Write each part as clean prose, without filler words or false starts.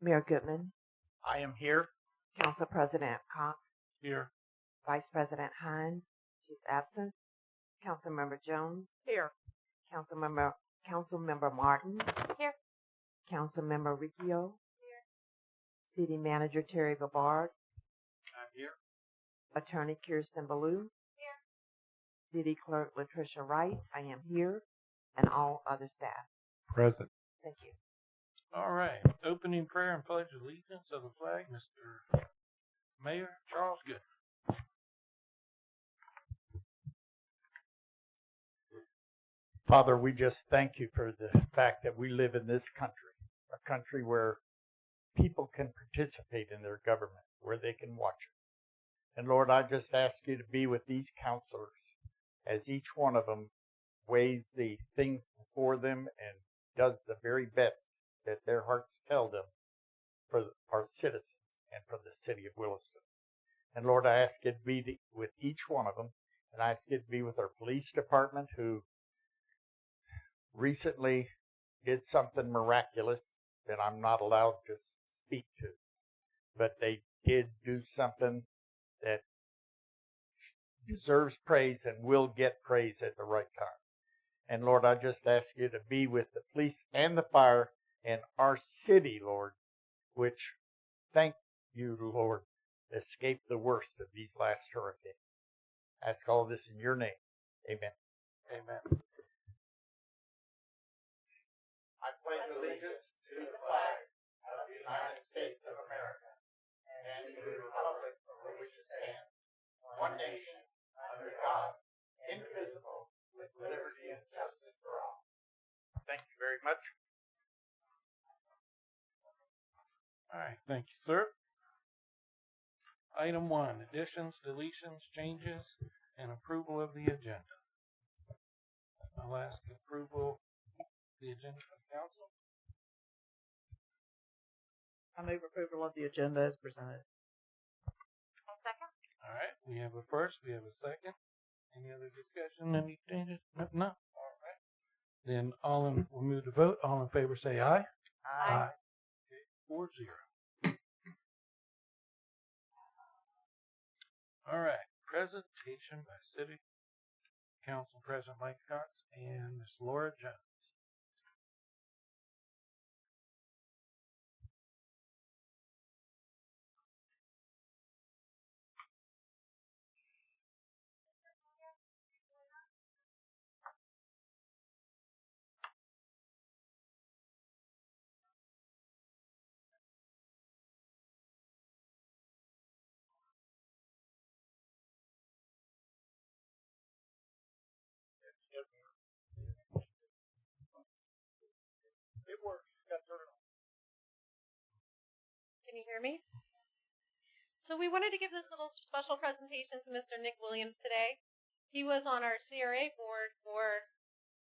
Mayor Goodman, I am here. Council President Cox, Here. Vice President Hines, she's absent. Councilmember Jones, Here. Councilmember Martin, Here. Councilmember Riccio, City Manager Terry Gabbard, I'm here. Attorney Kirsten Ballou, City Clerk Latricia Wright, I am here, and all other staff. Present. Thank you. All right. Opening prayer and pledge allegiance of the flag, Mr. Mayor Charles Good. Father, we just thank you for the fact that we live in this country, a country where people can participate in their government, where they can watch it. And Lord, I just ask you to be with these counselors as each one of them weighs the things before them and does the very best that their hearts tell them for our citizens and for the city of Williston. And Lord, I ask you to be with each one of them, and I ask you to be with our police department, who recently did something miraculous that I'm not allowed to speak to. But they did do something that deserves praise and will get praise at the right time. And Lord, I just ask you to be with the police and the fire and our city, Lord, which, thank you, Lord, escaped the worst of these last hurricanes. I ask all this in your name. Amen. Amen. I pledge allegiance to the flag of the United States of America and to the republic for which it stands, one nation, under God, indivisible, with liberty and justice for all. Thank you very much. All right. Thank you, sir. Item 1, additions, deletions, changes, and approval of the agenda. I'll ask approval of the agenda from council. I move approval of the agenda as presented. A second. All right. We have a first. We have a second. Any other discussion? Any changes? No. All right. Then we'll move to vote. All in favor say aye. Aye. Okay, 4-0. All right. Presentation by City Council President Mike Cox and Ms. Laura Jones. It works. Got to turn it on. Can you hear me? So we wanted to give this little special presentation to Mr. Nick Williams today. He was on our CRA board for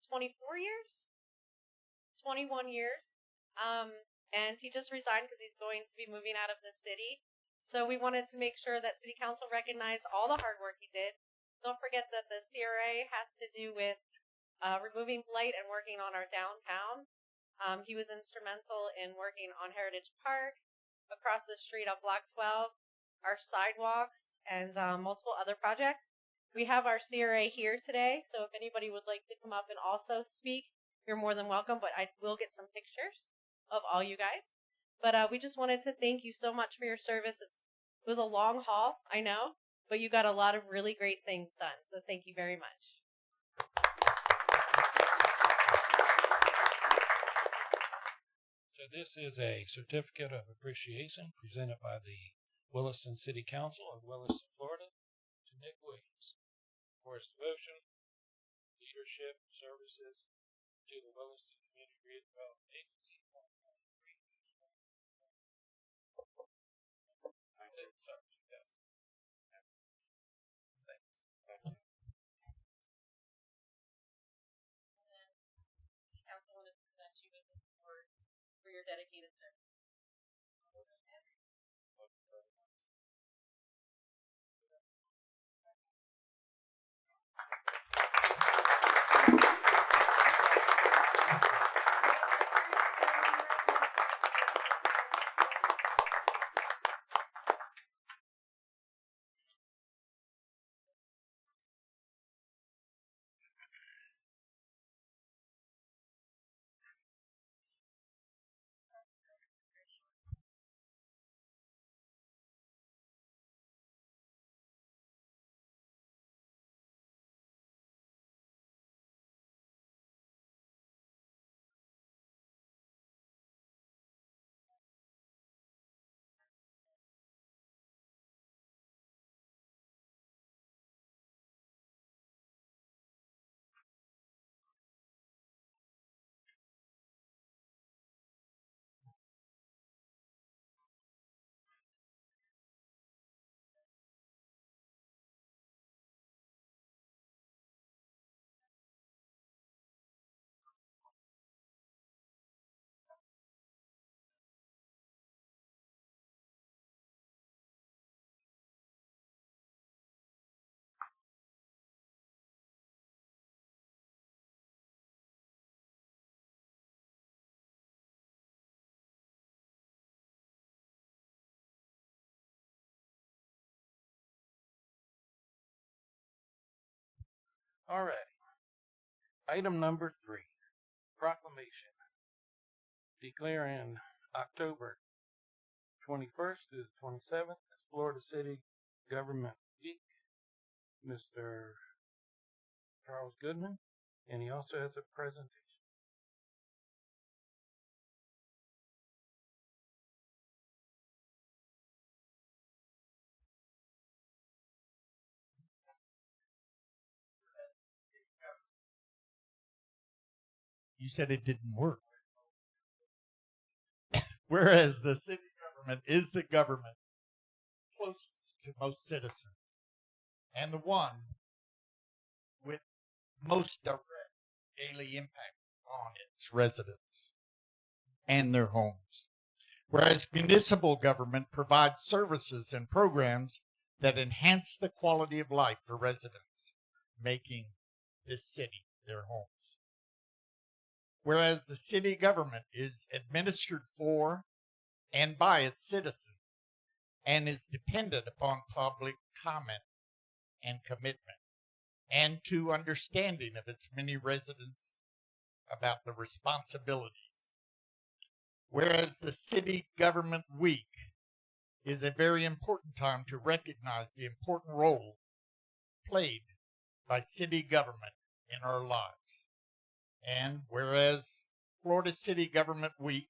24 years? 21 years. And he just resigned because he's going to be moving out of the city. So we wanted to make sure that City Council recognized all the hard work he did. Don't forget that the CRA has to do with removing blight and working on our downtown. He was instrumental in working on Heritage Park, across the street on Block 12, our sidewalks, and multiple other projects. We have our CRA here today, so if anybody would like to come up and also speak, you're more than welcome, but I will get some pictures of all you guys. But we just wanted to thank you so much for your service. It was a long haul, I know, but you got a lot of really great things done, so thank you very much. So this is a certificate of appreciation presented by the Williston City Council of Williston, Florida, to Nick Williams for his devotion, leadership, services to the Williston Community Redevelopment Agency. Council wanted to present you with this award for your dedicated service. Alrighty. Item number 3, proclamation declaring October 21st to the 27th as Florida City Government Week. Mr. Charles Goodman, and he also has a presentation. You said it didn't work. Whereas the city government is the government closest to most citizens and the one with most direct daily impact on its residents and their homes. Whereas municipal government provides services and programs that enhance the quality of life for residents, making this city their homes. Whereas the city government is administered for and by its citizens and is dependent upon public comment and commitment and to understanding of its many residents about the responsibilities. Whereas the City Government Week is a very important time to recognize the important role played by city government in our lives. And whereas Florida City Government Week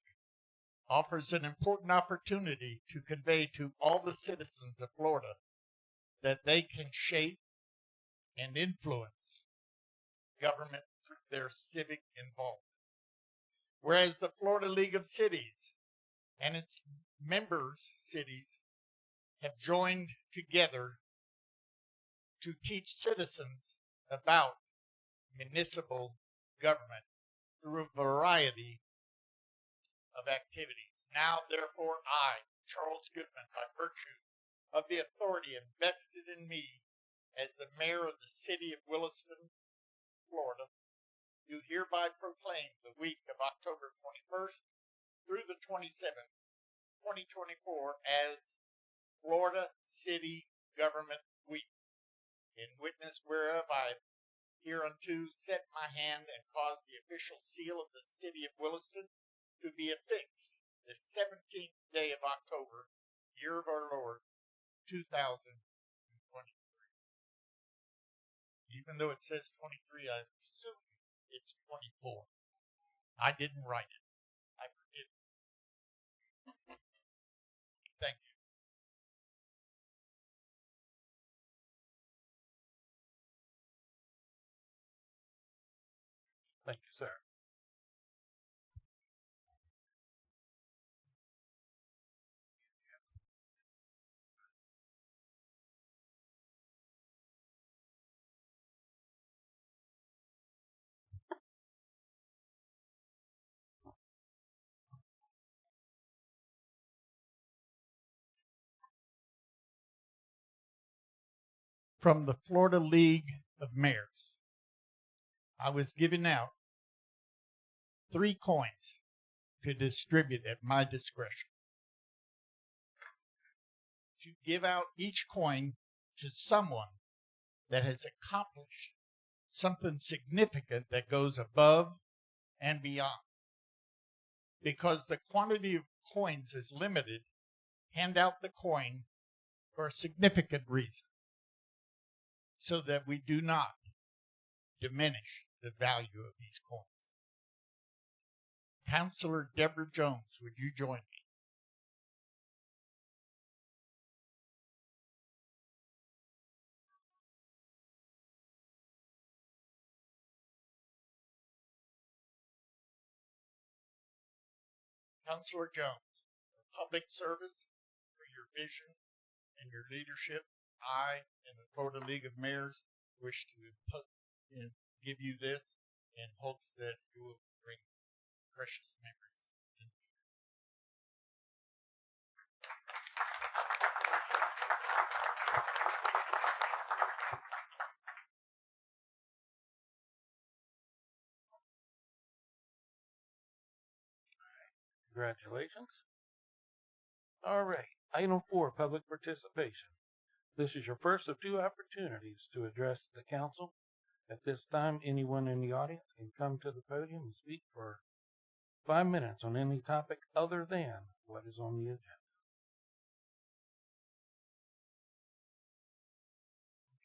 offers an important opportunity to convey to all the citizens of Florida that they can shape and influence government through their civic involvement. Whereas the Florida League of Cities and its members cities have joined together to teach citizens about municipal government through a variety of activities. Now, therefore, I, Charles Goodman, by virtue of the authority invested in me as the mayor of the city of Williston, Florida, do hereby proclaim the week of October 21st through the 27th, 2024 as Florida City Government Week, in witness whereof I hereunto set my hand and caused the official seal of the city of Williston to be affixed the 17th day of October, year of our Lord, 2023. Even though it says 23, I assume it's 24. I didn't write it. I forgive you. Thank you. Thank you, sir. From the Florida League of Mayors, I was giving out 3 coins to distribute at my discretion. To give out each coin to someone that has accomplished something significant that goes above and beyond. Because the quantity of coins is limited, hand out the coin for a significant reason, so that we do not diminish the value of these coins. Councilor Deborah Jones, would you join me? Councilor Jones, for public service, for your vision and your leadership, I and the Florida League of Mayors wish to give you this in hopes that you will bring precious memories. Congratulations. All right. Item 4, public participation. This is your first of 2 opportunities to address the council At this time, anyone in the audience can come to the podium and speak for 5 minutes on any topic other than what is on the agenda.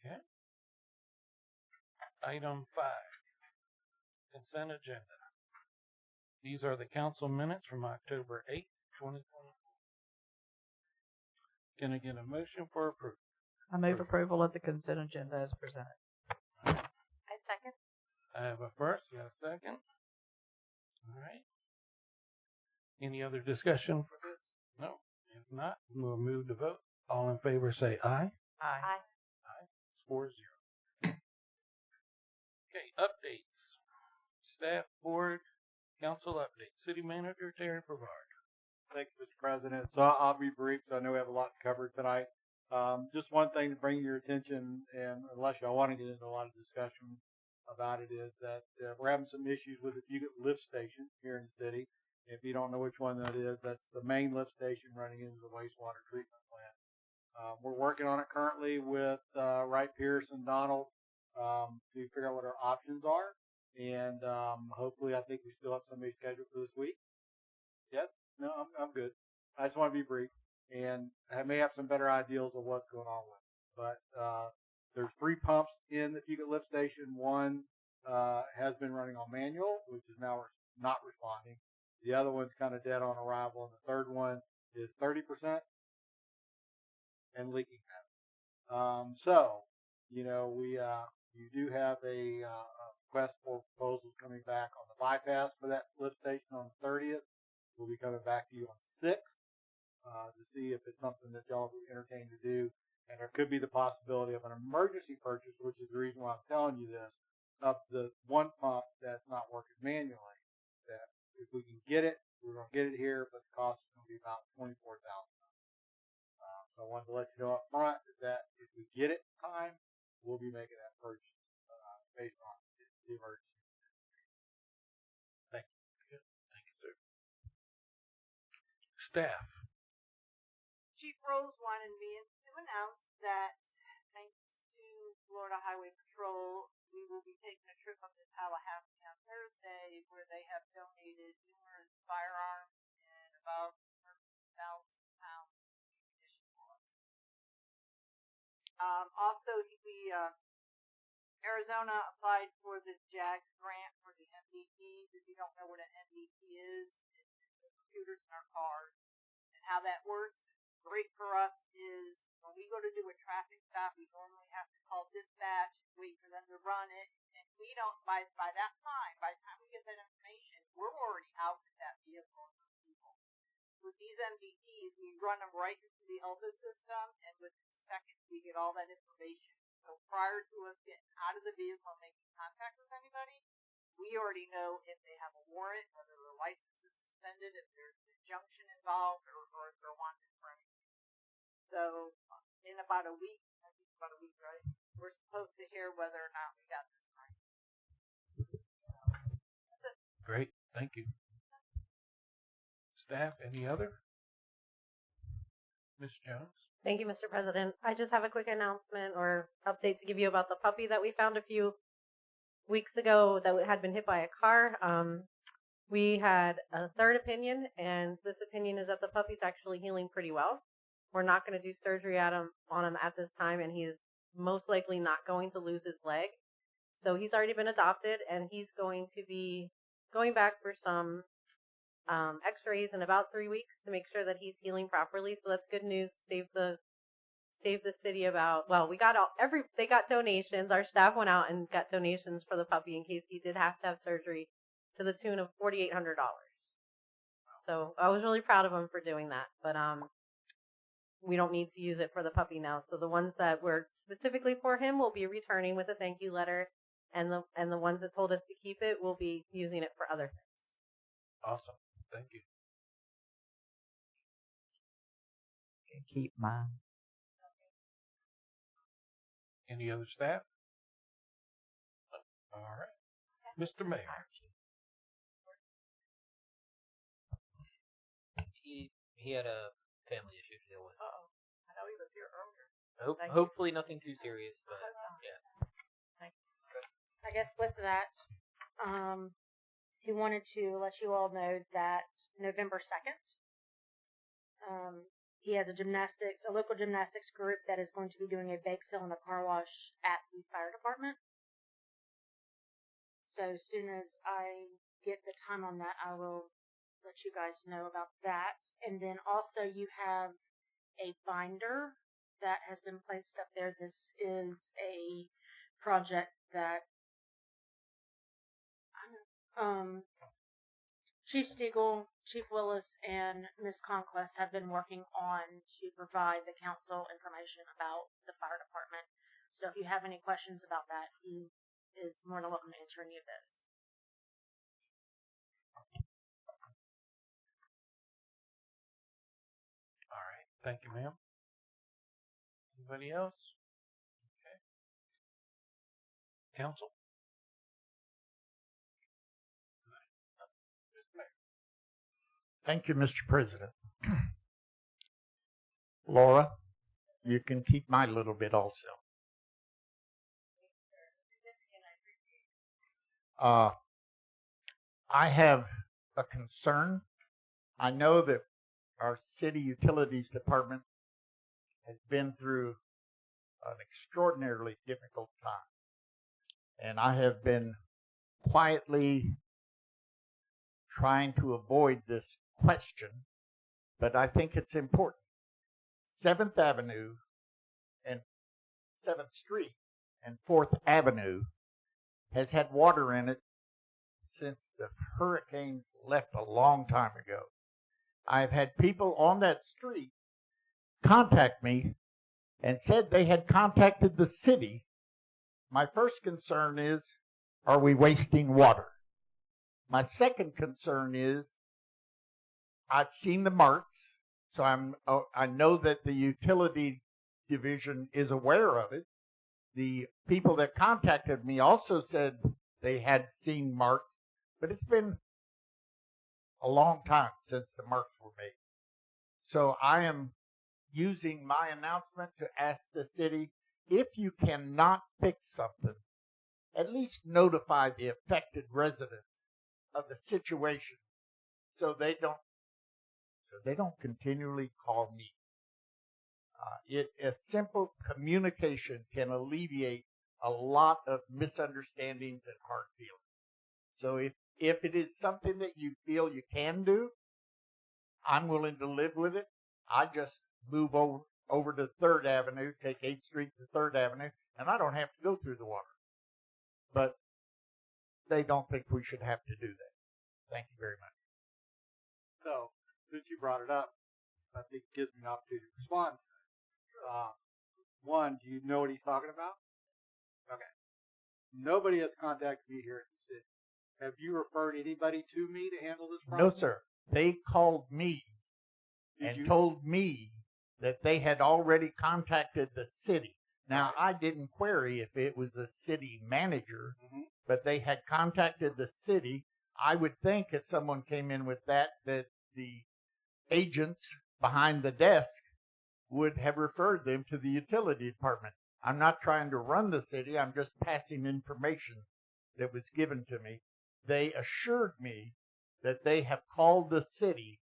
Okay. Item 5, consent agenda. These are the council minutes from October 8th, 2024. Can I get a motion for approval? I move approval of the consent agenda as presented. I second. I have a first, you have a second. All right. Any other discussion for this? No. If not, we'll move to vote. All in favor say aye. Aye. It's 4-0. Okay, updates. Staff, board, council updates. City manager Terry Brevard. Thank you, Mr. President. So I'll be brief. So I know we have a lot to cover tonight. Just one thing to bring to your attention, and unless y'all want to get into a lot of discussion about it, is that we're having some issues with the Fugate lift station here in the city. If you don't know which one that is, that's the main lift station running into the wastewater treatment plant. We're working on it currently with Wright Pierce and Donald to figure out what our options are. And hopefully, I think we still have somebody scheduled for this week. Yes? No, I'm good. I just want to be brief. And I may have some better ideas of what's going on with it. But there's 3 pumps in the Fugate lift station. One has been running on manual, which is now not responding. The other one's kind of dead on arrival. And the third one is 30% and leaking heavy. So, you know, you do have a request for proposals coming back on the bypass for that lift station on the 30th. We'll be coming back to you on the 6th to see if it's something that y'all would entertain to do. And there could be the possibility of an emergency purchase, which is the reason why I'm telling you this, of the one pump that's not working manually. That if we can get it, we're going to get it here, but the cost is going to be about $24,000. So I wanted to let you know up front that if we get it in time, we'll be making that purchase based on the emergency. Thank you. Thank you, sir. Staff. Chief Rose wanted me to announce that thanks to Florida Highway Patrol, we will be taking a trip up to Tallahassee on Thursday where they have donated numerous firearms and about 30,000 pounds of ammunition for us. Also, Arizona applied for the JAGS grant for the MDTs. If you don't know what an MDT is, it's the computers in our cars. And how that works, great for us, is when we go to do a traffic stop, we normally have to call dispatch, wait for them to run it, and we don't, by that time, by the time we get that information, we're already out with that vehicle and those people. With these MDTs, we run them right into the Elvis system, and within seconds, we get all that information. So prior to us getting out of the vehicle and making contact with anybody, we already know if they have a warrant, whether their license is suspended, if there's an injunction involved, or if they're wanted for anything. So in about a week, I think about a week, right? We're supposed to hear whether or not we got this right. That's it. Great. Thank you. Staff, any other? Ms. Jones? Thank you, Mr. President. I just have a quick announcement or update to give you about the puppy that we found a few weeks ago that had been hit by a car. We had a third opinion, and this opinion is that the puppy's actually healing pretty well. We're not going to do surgery on him at this time, and he's most likely not going to lose his leg. So he's already been adopted, and he's going to be going back for some x-rays in about 3 weeks to make sure that he's healing properly. So that's good news. Save the city about, well, they got donations. Our staff went out and got donations for the puppy in case he did have to have surgery to the tune of $4,800. So I was really proud of him for doing that. But we don't need to use it for the puppy now. So the ones that were specifically for him will be returning with a thank you letter, and the ones that told us to keep it will be using it for other things. Awesome. Thank you. Can keep mine. Any other staff? All right. Mr. Mayor. He had a family issue to deal with. I know he was here earlier. Thank you. Hopefully nothing too serious, but yeah. Thank you. I guess with that, he wanted to let you all know that November 2nd, he has a local gymnastics group that is going to be doing a bake sale in the car wash at the fire department. So as soon as I get the time on that, I will let you guys know about that. And then also you have a binder that has been placed up there. This is a project that Chief Stiegel, Chief Willis, and Ms. Conquest have been working on to provide the council information about the fire department. So if you have any questions about that, he is more than welcome to answer any of those. All right. Thank you, ma'am. Anybody else? Okay. Council? Thank you, Mr. President. Laura, you can keep my little bit also. I have a concern. I know that our city utilities department has been through an extraordinarily difficult time. And I have been quietly trying to avoid this question, but I think it's important. 7th Avenue and 7th Street and 4th Avenue has had water in it since the hurricanes left a long time ago. I've had people on that street contact me and said they had contacted the city. My first concern is, are we wasting water? My second concern is, I've seen the marks, so I know that the utility division is aware of it. The people that contacted me also said they had seen marks, but it's been a long time since the marks were made. So I am using my announcement to ask the city, if you cannot fix something, at least notify the affected residents of the situation so they don't continually call me. A simple communication can alleviate a lot of misunderstandings and hard feelings. So if it is something that you feel you can do, I'm willing to live with it. I just move over to 3rd Avenue, take 8th Street to 3rd Avenue, and I don't have to go through the water. But they don't think we should have to do that. Thank you very much. So, since you brought it up, I think it gives me an opportunity to respond. One, do you know what he's talking about? Okay. Nobody has contacted me here at the city. Have you referred anybody to me to handle this problem? No, sir. They called me and told me that they had already contacted the city. Now, I didn't query if it was the city manager, but they had contacted the city. I would think if someone came in with that the agents behind the desk would have referred them to the utility department. I'm not trying to run the city. I'm just passing information that was given to me. They assured me that they have called the city,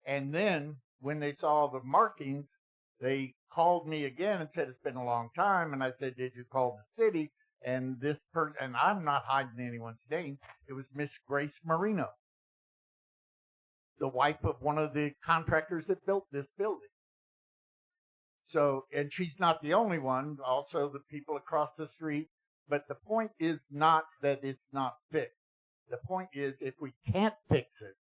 and then when they saw the markings, they called me again and said, it's been a long time. And I said, did you call the city? And this person, and I'm not hiding anyone's name, it was Miss Grace Marino, the wife of one of the contractors that built this building. So, and she's not the only one, also the people across the street. But the point is not that it's not fixed. The point is, if we can't fix it,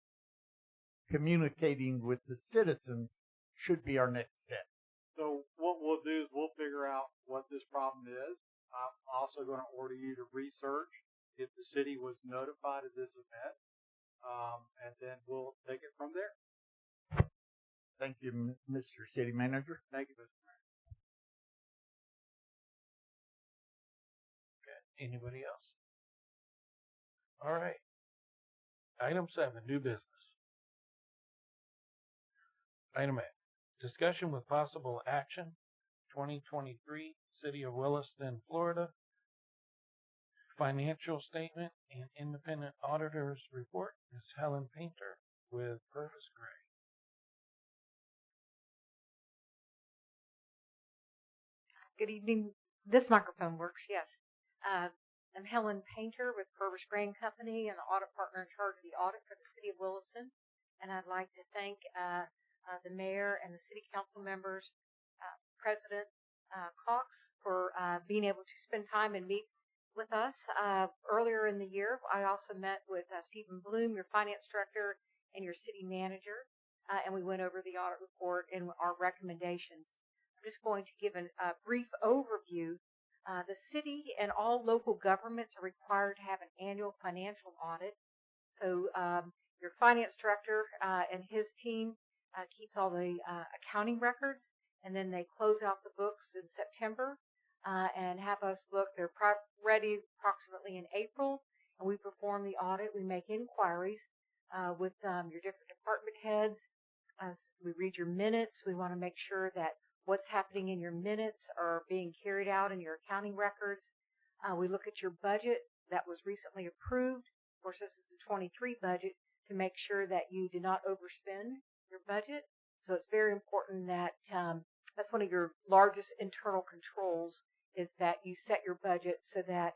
communicating with the citizens should be our next step. So what we'll do is we'll figure out what this problem is. I'm also going to order you to research if the city was notified of this event, and then we'll take it from there. Thank you, Mr. City Manager. Thank you, Mr. Mayor. Okay. Anybody else? All right. Item 7, new business. Item A, discussion with possible action, 2023, City of Williston, Florida, financial statement and independent auditor's report, Ms. Helen Painter with Purvis Gray. Good evening. This microphone works, yes. I'm Helen Painter with Purvis Gray and Company and the audit partner in charge of the audit for the city of Williston. And I'd like to thank the mayor and the city council members, President Cox, for being able to spend time and meet with us. Earlier in the year, I also met with Stephen Bloom, your finance director, and your city manager, and we went over the audit report and our recommendations. I'm just going to give a brief overview. The city and all local governments are required to have an annual financial audit. So your finance director and his team keeps all the accounting records, and then they close out the books in September and have us look. They're ready approximately in April, and we perform the audit. We make inquiries with your different department heads. We read your minutes. We want to make sure that what's happening in your minutes are being carried out in your accounting records. We look at your budget that was recently approved. Of course, this is the 23 budget, to make sure that you do not overspend your budget. So it's very important that that's one of your largest internal controls, is that you set your budget so that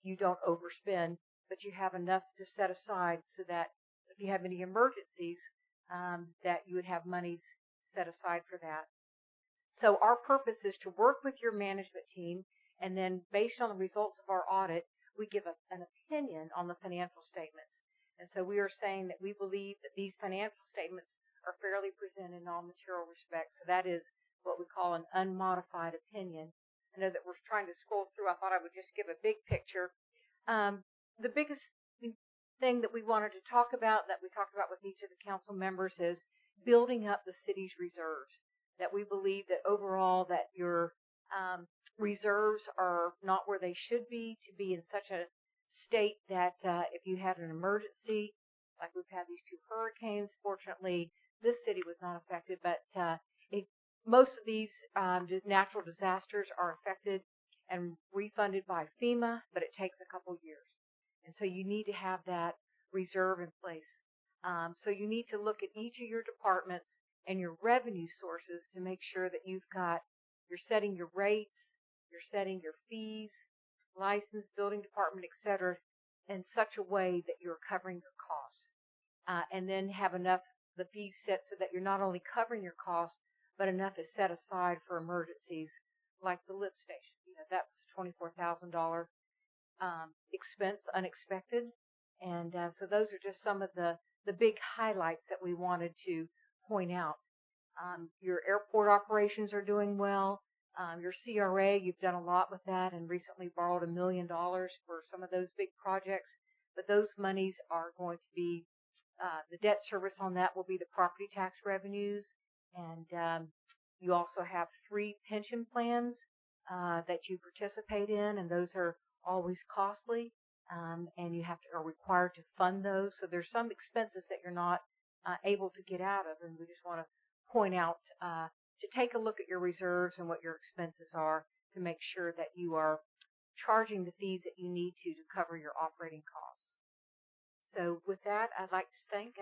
you don't overspend, but you have enough to set aside so that if you have any emergencies, that you would have monies set aside for that. So our purpose is to work with your management team, and then based on the results of our audit, we give an opinion on the financial statements. And so we are saying that we believe that these financial statements are fairly presented in all material respects. So that is what we call an unmodified opinion. I know that we're trying to scroll through. I thought I would just give a big picture. The biggest thing that we wanted to talk about, that we talked about with each of the council members, is building up the city's reserves. That we believe that overall that your reserves are not where they should be, to be in such a state that if you had an emergency, like we've had these 2 hurricanes, fortunately this city was not affected, but most of these natural disasters are affected and refunded by FEMA, but it takes a couple years. And so you need to have that reserve in place. So you need to look at each of your departments and your revenue sources to make sure that you're setting your rates, you're setting your fees, license, building department, etc., in such a way that you're covering your costs. And then have enough, the fees set so that you're not only covering your costs, but enough is set aside for emergencies, like the lift station. That was a $24,000 expense, unexpected. And so those are just some of the big highlights that we wanted to point out. Your airport operations are doing well. Your CRA, you've done a lot with that and recently borrowed $1 million for some of those big projects. But those monies are going to be, the debt service on that will be the property tax revenues. And you also have 3 pension plans that you participate in, and those are always costly. And you are required to fund those. So there's some expenses that you're not able to get out of, and we just want to point out to take a look at your reserves and what your expenses are to make sure that you are charging the fees that you need to cover your operating costs. So with that, I'd like to thank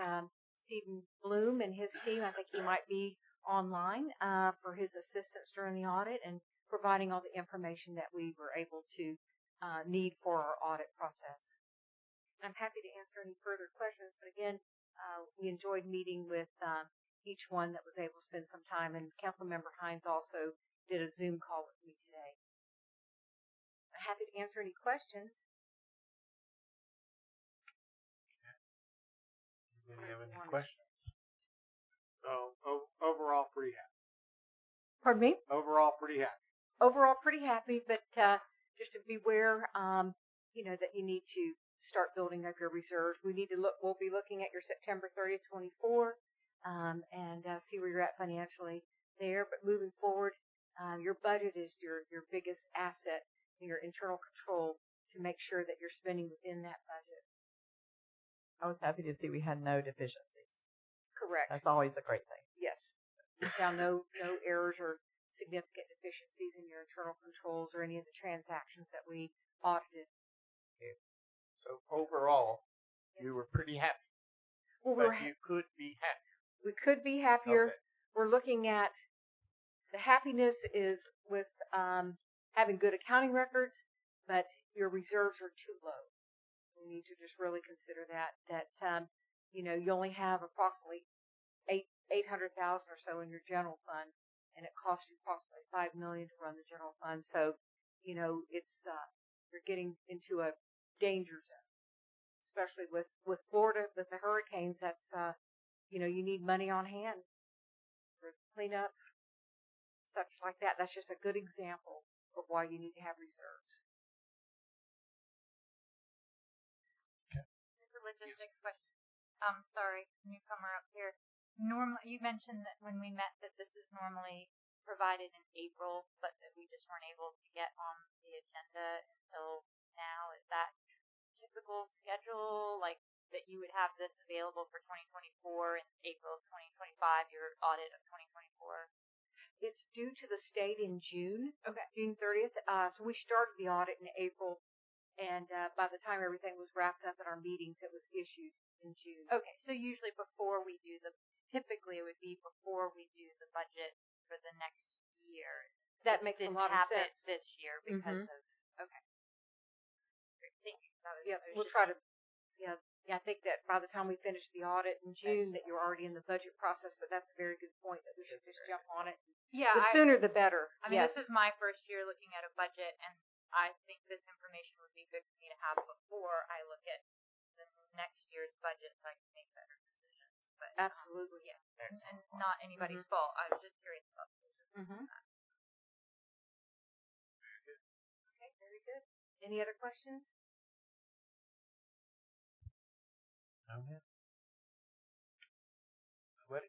Stephen Bloom and his team. I think he might be online for his assistance during the audit and providing all the information that we were able to need for our audit process. I'm happy to answer any further questions, but again, we enjoyed meeting with each one that was able to spend some time, and Councilmember Hines also did a Zoom call with me today. I'm happy to answer any questions. Anybody have any questions? So overall, pretty happy. Pardon me? Overall, pretty happy. Overall, pretty happy, but just to beware, that you need to start building up your reserves. We'll be looking at your September 30th, 24, and see where you're at financially there. But moving forward, your budget is your biggest asset in your internal control to make sure that you're spending within that budget. I was happy to see we had no deficiencies. Correct. That's always a great thing. Yes. We found no errors or significant deficiencies in your internal controls or any of the transactions that we audited. So overall, you Yes. were pretty happy, Well, but you could be happier. we could be happier. Okay. We're looking at the happiness is with having good accounting records, but your reserves are too low. We need to just really consider that you only have approximately $800,000 or so in your general fund, and it costs you approximately $5 million to run the general fund. So, it's you're getting into a danger zone, especially with Florida with the hurricanes. That's you need money on hand for cleanup, such like that. That's just a good example of why you need to have reserves. It's a logistics question. Sorry, newcomer up here. You mentioned that when we met that this is normally provided in April, but that we just weren't able to get on the agenda until now. Is that typical schedule? Like that you would have this available for 2024 in April of 2025, your audit of 2024? It's due to the state in June. Okay. June 30th. So we started the audit in April, and by the time everything was wrapped up in our meetings, it was issued in June. Okay, so usually typically it would be before we do the budget for the next year. That This makes a didn't lot of happen sense. this year because of okay. Great, thank you. Yeah, we'll try to. Yeah, I think that by the time we finish the audit in June, that you're already in the budget process. But that's a very good point that we should just jump on it. Yeah, The sooner the better. I mean, yes. this is my first year looking at a budget, and I think this information would be good for me to have before I look at the next year's budget, so I can make better decisions. But Absolutely. yeah, and not anybody's fault. I was just curious about this. Okay, very good. Any other questions? No, ma'am. Nobody?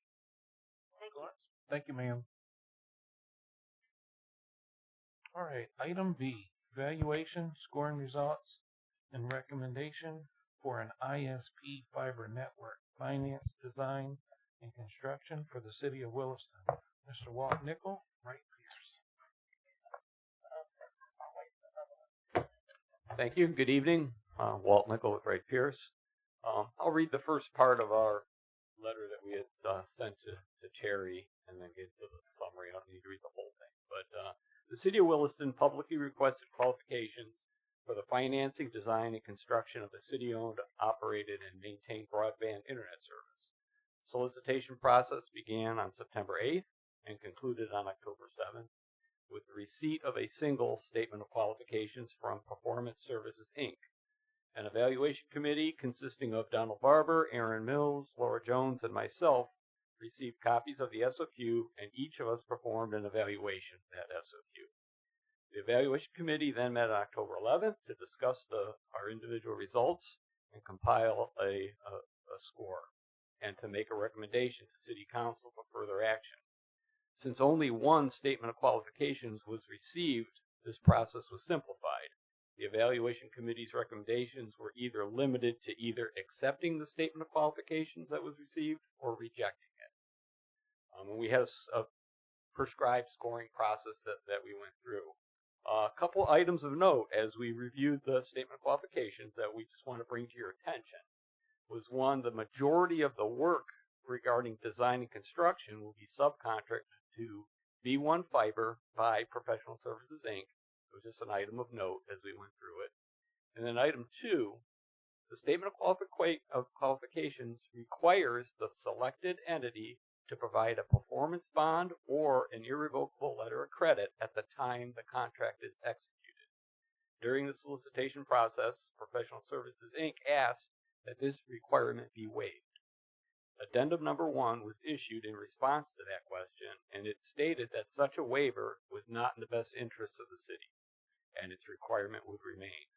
Thank you. Thank you, ma'am. All right, item B, evaluation, scoring results, and recommendation for an ISP fiber network, finance, design, and construction for the city of Williston. Mr. Walt Nickel, Wright Pierce. Thank you. Good evening. Walt Nickel with Wright Pierce. I'll read the first part of our letter that we had sent to Terry and then get to the summary. I don't need to read the whole thing. But the City of Williston publicly requested qualifications for the financing, design, and construction of a city-owned, operated, and maintained broadband internet service. Solicitation process began on September 8th and concluded on October 7th with the receipt of a single statement of qualifications from Performance Services, Inc. An evaluation committee consisting of Donald Barber, Aaron Mills, Laura Jones, and myself received copies of the SOQ, and each of us performed an evaluation of that SOQ. The evaluation committee then met on October 11th to discuss our individual results and compile a score, and to make a recommendation to City Council for further action. Since only one statement of qualifications was received, this process was simplified. The evaluation committee's recommendations were either limited to either accepting the statement of qualifications that was received or rejecting it. And we had a prescribed scoring process that we went through. A couple items of note as we reviewed the statement of qualifications that we just want to bring to your attention was one, the majority of the work regarding design and construction will be subcontracted to B1 Fiber by Professional Services, Inc. It was just an item of note as we went through it. And then item 2, the statement of qualifications requires the selected entity to provide a performance bond or an irrevocable letter of credit at the time the contract is executed. During the solicitation process, Professional Services, Inc. asked that this requirement be waived. Addendum number 1 was issued in response to that question, and it stated that such a waiver was not in the best interests of the city, and its requirement would remain.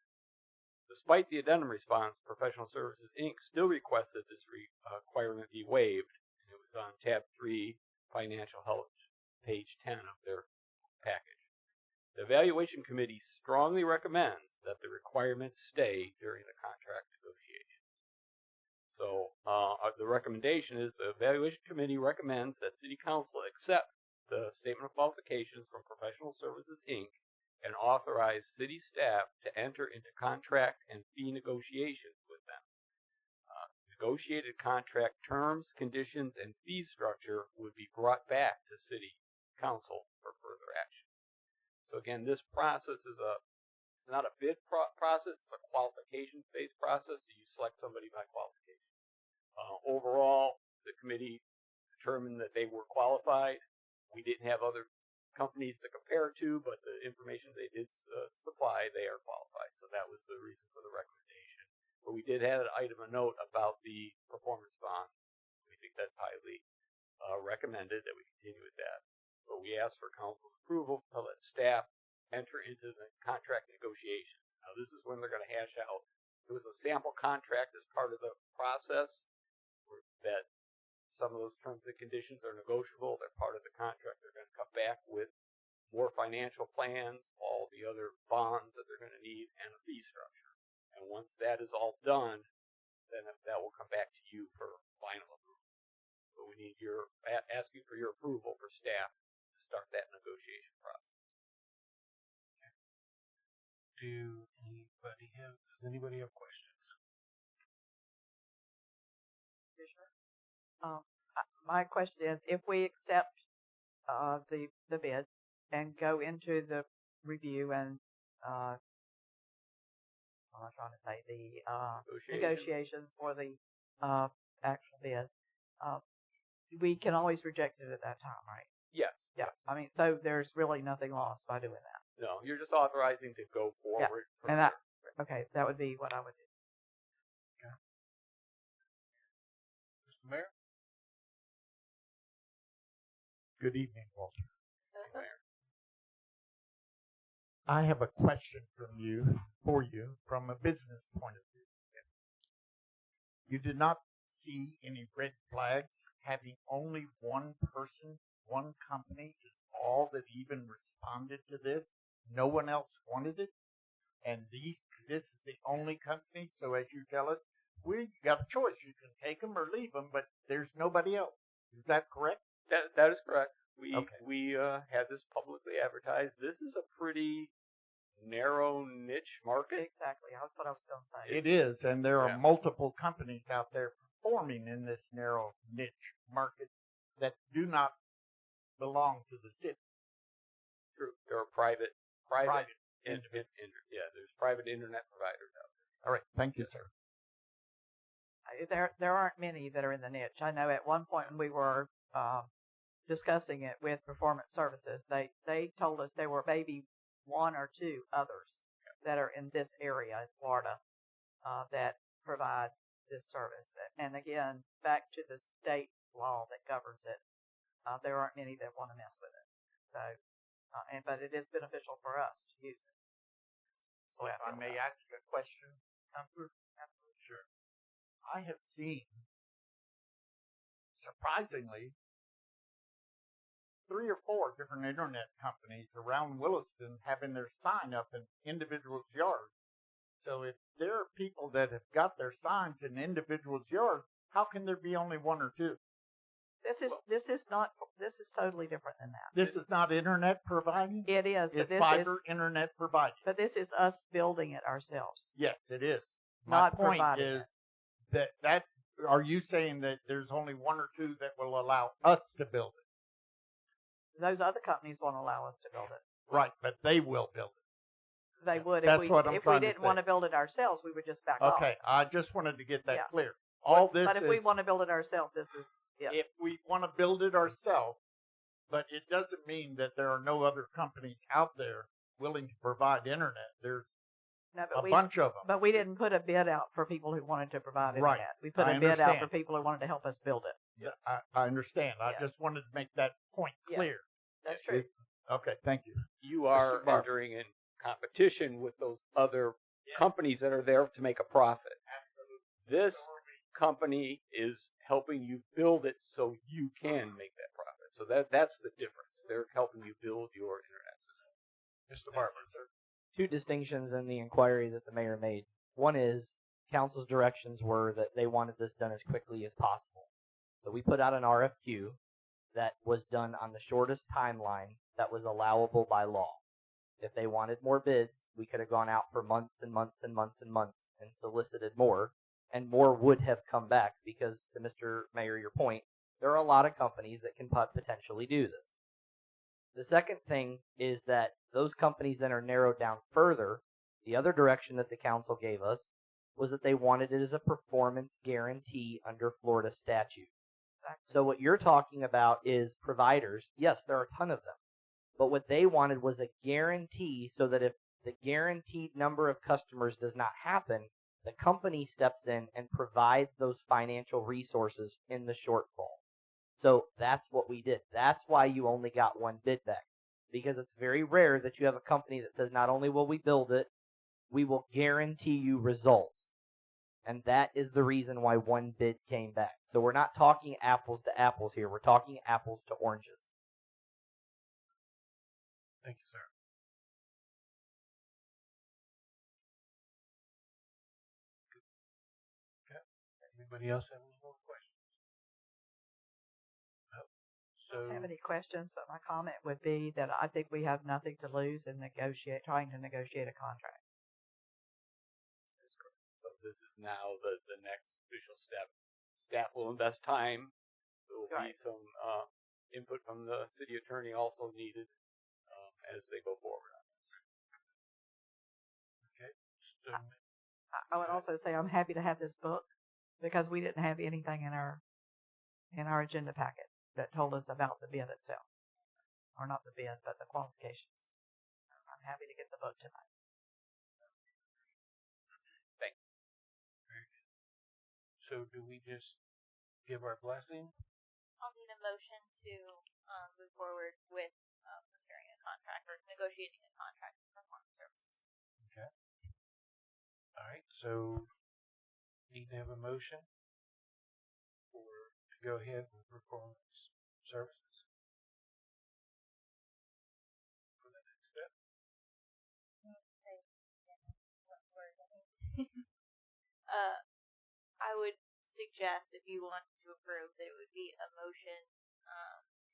Despite the addendum response, Professional Services, Inc. still requested this requirement be waived, and it was on tab 3, Financial Health, page 10 of their package. The evaluation committee strongly recommends that the requirements stay during the contract negotiations. So the recommendation is the evaluation committee recommends that City Council accept the statement of qualifications from Professional Services, Inc. and authorize city staff to enter into contract and fee negotiations with them. Negotiated contract terms, conditions, and fee structure would be brought back to City Council for further action. So again, this process is it's not a bid process, it's a qualifications-based process. So you select somebody by qualification. Overall, the committee determined that they were qualified. We didn't have other companies to compare to, but the information they did supply, they are qualified. So that was the reason for the recommendation. But we did have an item of note about the performance bond. We think that's highly recommended that we continue with that. But we asked for council's approval to let staff enter into the contract negotiations. Now, this is when they're going to hash out. It was a sample contract as part of the process that some of those terms and conditions are negotiable. They're part of the contract. They're going to come back with more financial plans, all the other bonds that they're going to need, and a fee structure. And once that is all done, then that will come back to you for final approval. But we need asking for your approval for staff to start that negotiation process. Does anybody have questions? My question is, if we accept the bid and go into the review and what am I trying to say, the negotiations for the actual bid, we can always reject it at that time, right? Yes. Yeah. I mean, so there's really nothing lost by doing that. No, you're just authorizing to go forward. Yeah. And that, okay, that would be what I would do. Okay. Mr. Mayor? Good evening, Walter. I have a question for you from a business point of view. You did not see any red flags having only one person, one company is all that even responded to this. No one else wanted it. And this is the only company. So as you tell us, we got a choice. You can take them or leave them, but there's nobody else. Is that correct? That is correct. We had this publicly advertised. This is a pretty narrow niche market. Exactly. That's what I was going to say. It is, and there are multiple companies out there performing in this narrow niche market that do not belong to the city. True. There are private there's private internet providers out there. All right. Thank you, sir. There aren't many that are in the niche. I know at one point when we were discussing it with Performance Services, they told us there were maybe one or two others that are in this area in Florida that provide this service. And again, back to the state law that governs it, there aren't many that want to mess with it. So, but it is beneficial for us to use it. So if I may ask a question, Counselor? Absolutely. Sure. I have seen, surprisingly, 3 or 4 different internet companies around Williston having their sign up in individuals' yards. So if there are people that have got their signs in individuals' yards, how can there be only 1 or 2? This is totally different than that. This is not internet providing? It is, but it's this fiber internet providing. But this is us building it ourselves. Yes, it is. Not My point providing is it. that are you saying that there's only 1 or 2 that will allow us to build it? Those other companies won't allow us to build it. Right, but they will build it. They would That's if what I'm we trying to didn't say. want to build it ourselves, we would just back off. Okay, I just wanted to get that Yeah. clear. But if we want to build it ourselves, this is if we want to build it ourselves, but it doesn't mean that there are no other companies out there willing to provide internet. There's a bunch of them. But we didn't put a bid out for people who wanted to provide internet. Right. We put I a bid out understand. for people who wanted to help us build it. Yeah, I understand. I Yeah. just wanted to make that point Yeah. clear. That's true. Okay, thank you. You are Mr. Barber. entering in competition with those other companies that are there to make a profit. This company is helping you build it so you can make that profit. So that's the difference. They're helping you build your internet system. Mr. Barber, sir. 2 distinctions in the inquiry that the mayor made. One is council's directions were that they wanted this done as quickly as possible. So we put out an RFQ that was done on the shortest timeline that was allowable by law. If they wanted more bids, we could have gone out for months and months and months and months and solicited more, and more would have come back because, to Mr. Mayor, your point, there are a lot of companies that can potentially do this. The second thing is that those companies then are narrowed down further. The other direction that the council gave us was that they wanted it as a performance guarantee under Florida statute. So what you're talking about is providers. Yes, there are a ton of them. But what they wanted was a guarantee so that if the guaranteed number of customers does not happen, the company steps in and provides those financial resources in the shortfall. So that's what we did. That's why you only got one bid back. Because it's very rare that you have a company that says, not only will we build it, we will guarantee you results. And that is the reason why one bid came back. So we're not talking apples to apples here. We're talking apples to oranges. Thank you, sir. Okay. Anybody else have any more questions? No. So, I don't have any questions, but my comment would be that I think we have nothing to lose in trying to negotiate a contract. So this is now the next official step. Staff will invest time. There will be some input from the city attorney also needed as they go forward. okay. So, I would also say I'm happy to have this book because we didn't have anything in our agenda packet that told us about the bid itself, or not the bid, but the qualifications. I'm happy to get the book tonight. Thank you. very good. So do we just give our blessing? I'll need a motion to move forward with procuring a contract or negotiating a contract for performance services. Okay. All right. So need to have a motion to go ahead with performance services for the next step. I would suggest, if you want to approve, that it would be a motion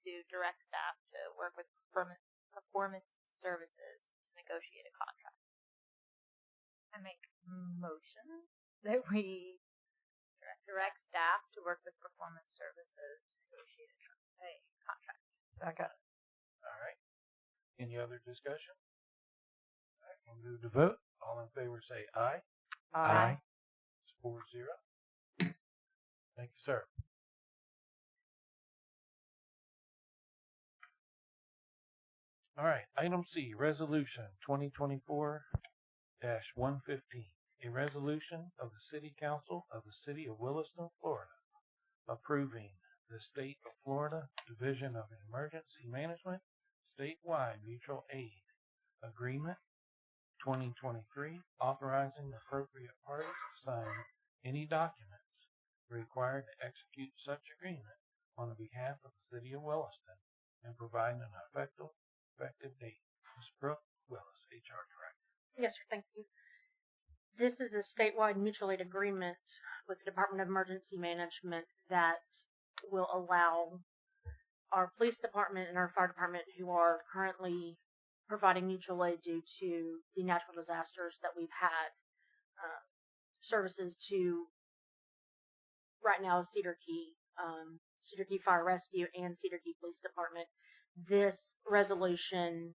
to direct staff to work with performance services to negotiate a contract. I make motion that we direct staff to work with performance services to negotiate a contract. Second. All right. Any other discussion? All right. We'll move to vote. All in favor say aye. Aye. It's 4-0. Thank you, sir. All right. Item C, Resolution 2024-115. A resolution of the City Council of the City of Williston, Florida, approving the State of Florida Division of Emergency Management statewide mutual aid agreement 2023, authorizing the appropriate parties to sign any documents required to execute such agreement on the behalf of the City of Williston and providing an effective date. Ms. Brooke Willis, HR Director. Yes, sir. Thank you. This is a statewide mutual aid agreement with the Department of Emergency Management that will allow our police department and our fire department, who are currently providing mutual aid due to the natural disasters that we've had, services to right now Cedar Key Fire Rescue and Cedar Key Police Department. This resolution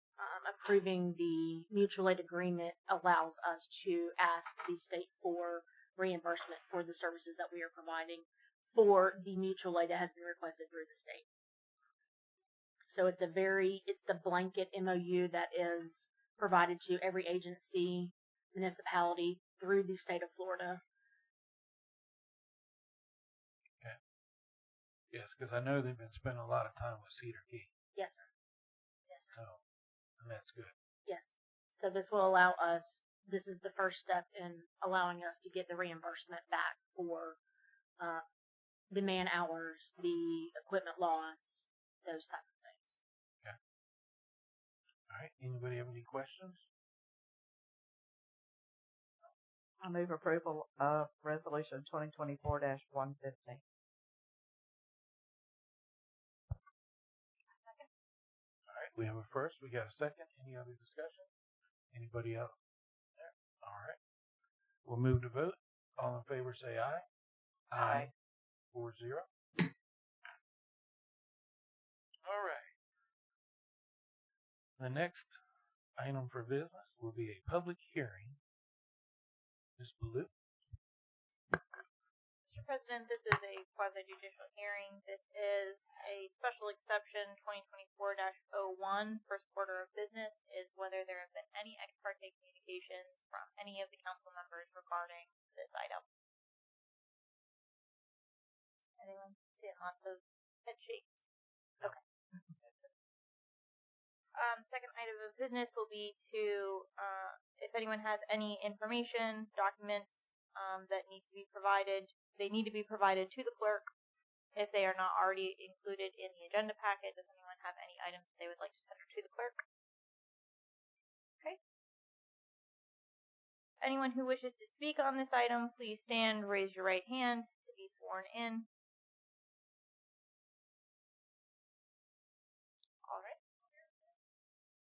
approving the mutual aid agreement allows us to ask the state for reimbursement for the services that we are providing for the mutual aid that has been requested through the state. So it's the blanket MOU that is provided to every agency, municipality through the state of Florida. Okay. Yes, because I know they've been spending a lot of time with Cedar Key. Yes, sir. Yes, sir. So, and that's good. Yes. So this will allow us, this is the first step in allowing us to get the reimbursement back for the man hours, the equipment loss, those type of things. Okay. All right. Anybody have any questions? I move approval of Resolution 2024-115. We have a first. We got a second. Any other discussion? Anybody else? There? All right. We'll move to vote. All in favor say aye. Aye. 4-0. All right. The next item for business will be a public hearing. Ms. Baloo? Mr. President, this is a quasi-judicial hearing. This is a special exception 2024-01. First order of business is whether there have been any ex parte communications from any of the council members regarding this item. Anyone? Seeing lots of head shakes. Okay. Second item of business will be to, if anyone has any information, documents that need to be provided, they need to be provided to the clerk. If they are not already included in the agenda packet, does anyone have any items that they would like to tender to the clerk? Okay. Anyone who wishes to speak on this item, please stand, raise your right hand to be sworn in. All right.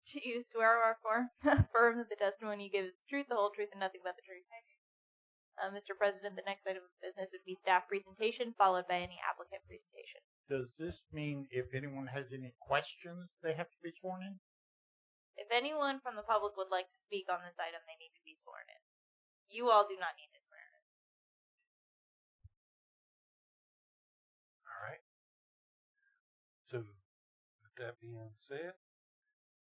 Do you swear or affirm that the testimony you give is the truth, the whole truth, and nothing but the truth? Mr. President, the next item of business would be staff presentation, followed by any applicant presentation. Does this mean if anyone has any questions, they have to be sworn in? If anyone from the public would like to speak on this item, they need to be sworn in. You all do not need to swear in. All right. So, with that being said,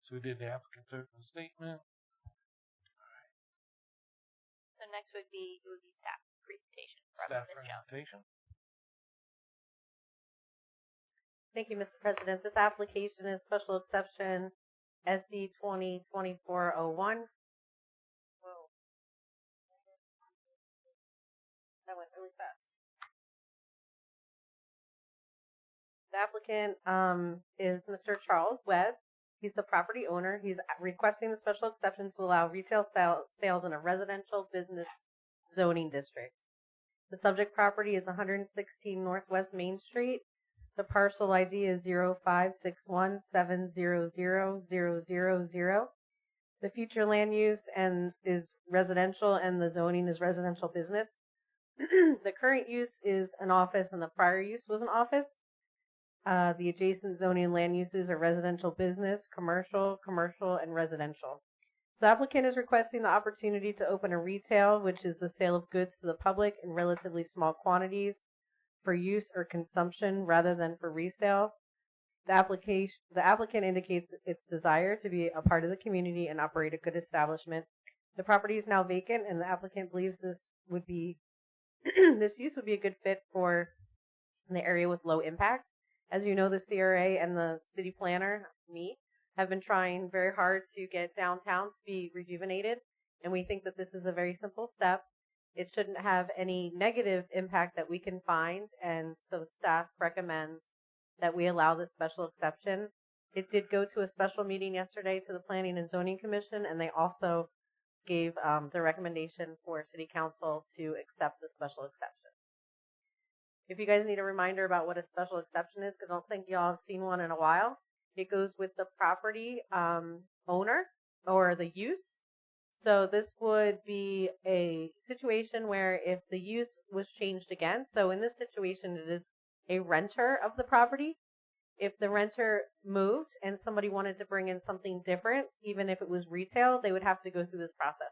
so we did the applicant's opening statement. So next would be staff presentation from Staff Ms. Jones. presentation. Thank you, Mr. President. This application is special exception SC 2024-01. Whoa. That went really fast. The applicant is Mr. Charles Webb. He's the property owner. He's requesting the special exception to allow retail sales in a residential business zoning district. The subject property is 116 Northwest Main Street. The parcel ID is 0561700000. The future land use is residential and the zoning is residential business. The current use is an office and the prior use was an office. The adjacent zoning and land uses are residential business, commercial, and residential. So the applicant is requesting the opportunity to open a retail, which is the sale of goods to the public in relatively small quantities for use or consumption rather than for resale. The applicant indicates its desire to be a part of the community and operate a good establishment. The property is now vacant, and the applicant believes this use would be a good fit for the area with low impact. As you know, the CRA and the city planner, me, have been trying very hard to get downtown to be rejuvenated, and we think that this is a very simple step. It shouldn't have any negative impact that we can find, and so staff recommends that we allow this special exception. It did go to a special meeting yesterday to the Planning and Zoning Commission, and they also gave the recommendation for City Council to accept the special exception. If you guys need a reminder about what a special exception is, because I don't think y'all have seen one in a while, it goes with the property owner or the use. So this would be a situation where if the use was changed again, so in this situation it is a renter of the property. If the renter moved and somebody wanted to bring in something different, even if it was retail, they would have to go through this process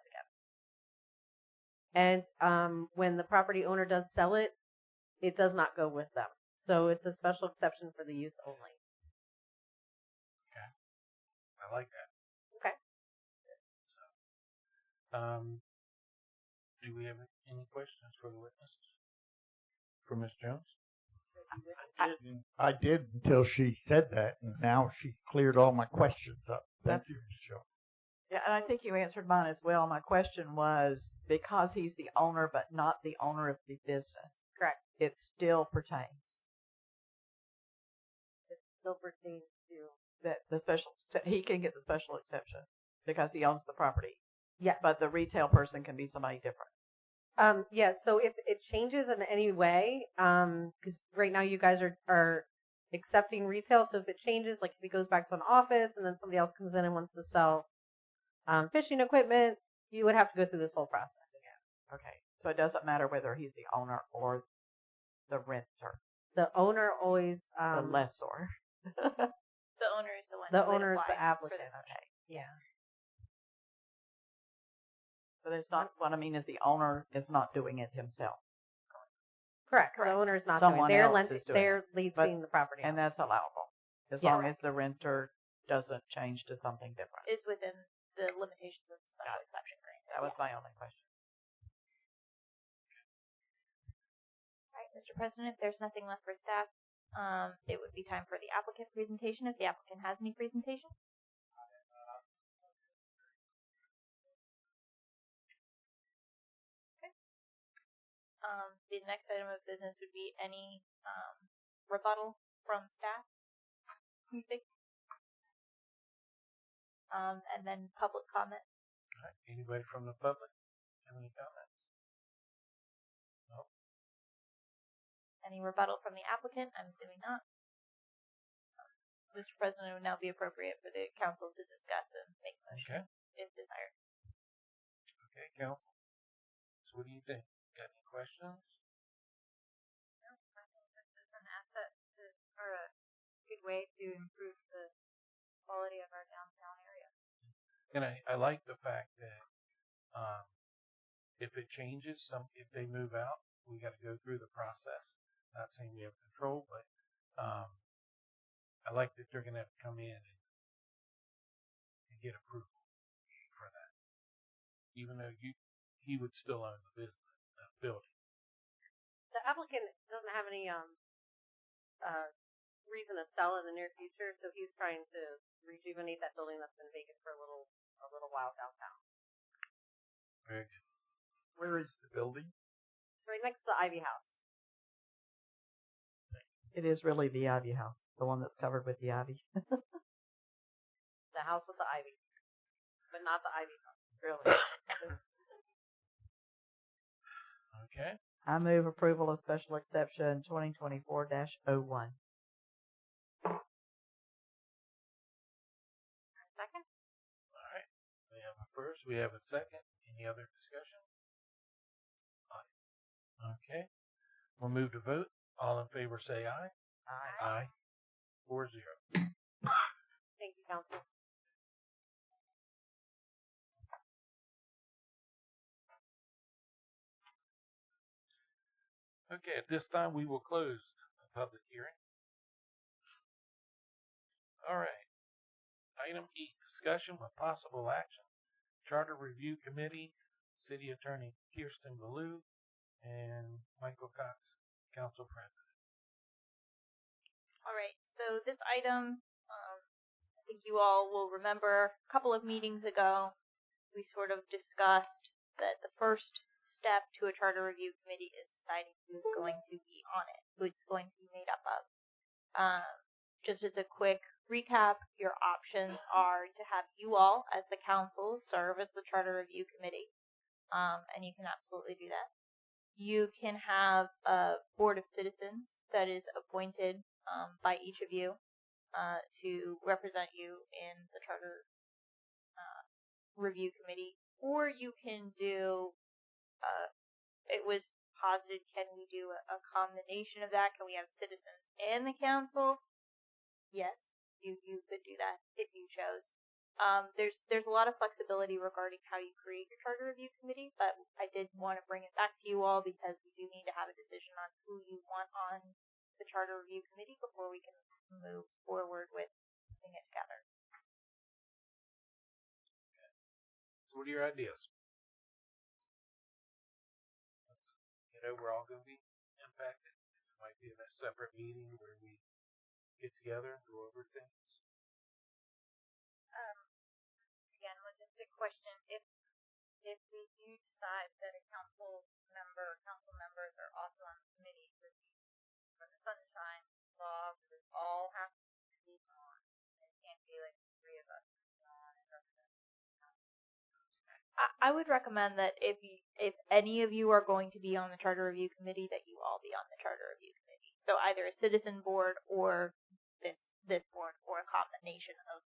again. And when the property owner does sell it, it does not go with them. So it's a special exception for the use only. Okay. I like that. Okay. So, do we have any questions for the witnesses? For Ms. Jones? I did until she said that, and now she's cleared all my questions up. Thank you, Ms. Jones. Yeah, and I think you answered mine as well. My question was, because he's the owner but not the owner of the business. Correct. It still pertains. It still pertains to That he can get the special exception because he owns the property. yes. But the retail person can be somebody different. Yeah, so if it changes in any way, because right now you guys are accepting retail, so if it changes, like if it goes back to an office and then somebody else comes in and wants to sell Fishing equipment, you would have to go through this whole process again. Okay. So it doesn't matter whether he's the owner or the renter, The owner always, the lessor. The owner is the one. the who would owner is apply the for applicant. this one. Okay. Yeah. But it's not, what I mean is the owner is not doing it himself. Correct. Correct. The owner is not Someone doing it. else is doing They're leasing But- the property. And out. that's allowable. As Yes. long as the renter doesn't change to something different. Is within the limitations of the special exception grant. That was my only question. All right, Mr. President, if there's nothing left for staff, it would be time for the applicant presentation, if the applicant has any presentation. Okay. The next item of business would be any rebuttal from staff. You think? And then public comment. All right. Anybody from the public have any comments? No. Any rebuttal from the applicant? I'm assuming not. Mr. President, it would now be appropriate for the council to discuss and make a motion Okay. if desired. Okay, council. So what do you think? Got any questions? No, I think this is an asset or a good way to improve the quality of our downtown area. And I like the fact that if it changes, if they move out, we got to go through the process. Not saying we have control, but I like that they're going to have to come in and get approval for that, even though he would still own the business building. The applicant doesn't have any reason to sell in the near future, so he's trying to rejuvenate that building that's been vacant for a little while downtown. Very good. Where is the building? It's right next to the Ivy House. It is really the Ivy House, the one that's covered with the ivy. The house with the ivy, but not the Ivy House. Really. Okay. I move approval of special exception 2024-01. Second? All right. We have a first. We have a second. Any other discussion? Aye. Okay. We'll move to vote. All in favor say aye. Aye. 4-0. Thank you, Council. Okay, at this time we will close the public hearing. All right. Item E, discussion with possible action. Charter Review Committee, City Attorney Kirsten Ballou, and Michael Cox, Council President. All right, so this item, I think you all will remember a couple of meetings ago, we sort of discussed that the first step to a charter review committee is deciding who's going to be on it, who it's going to be made up of. Just as a quick recap, your options are to have you all as the council serve as the charter review committee, and you can absolutely do that. You can have a board of citizens that is appointed by each of you to represent you in the charter review committee, or you can do. It was posited, can we do a combination of that? Can we have citizens and the council? Yes, you could do that if you chose. There's a lot of flexibility regarding how you create your charter review committee, but I did want to bring it back to you all because we do need to have a decision on who you want on the charter review committee before we can move forward with putting it together. So what are your ideas? We're all going to be impacted. This might be a separate meeting where we get together and go over things. Again, logistic question. If we do decide that a council members are also on the committee for the sunshine law, does it all have to be on? It can't be like three of us on and represent. I would recommend that if any of you are going to be on the charter review committee, that you all be on the charter review committee. So either a citizen board or this board, or a combination of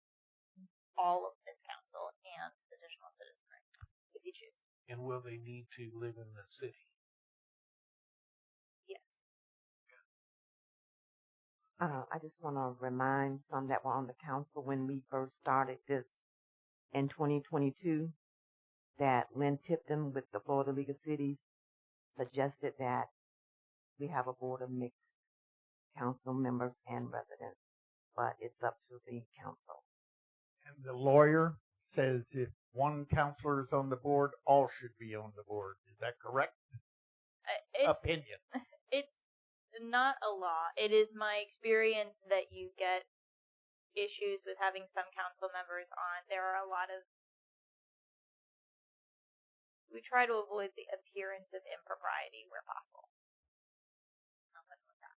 all of this council and additional citizenry, if you choose. And will they need to live in the city? Yes. I just want to remind some that were on the council when we first started this in 2022 that Lynn Tipton with the Florida League of Cities suggested that we have a board of mixed council members and residents, but it's up to the council. And the lawyer says if one counselor is on the board, all should be on the board. Is that correct? Opinion. It's not a law. It is my experience that you get issues with having some council members on. There are a lot of. We try to avoid the appearance of impropriety where possible. Nothing with that.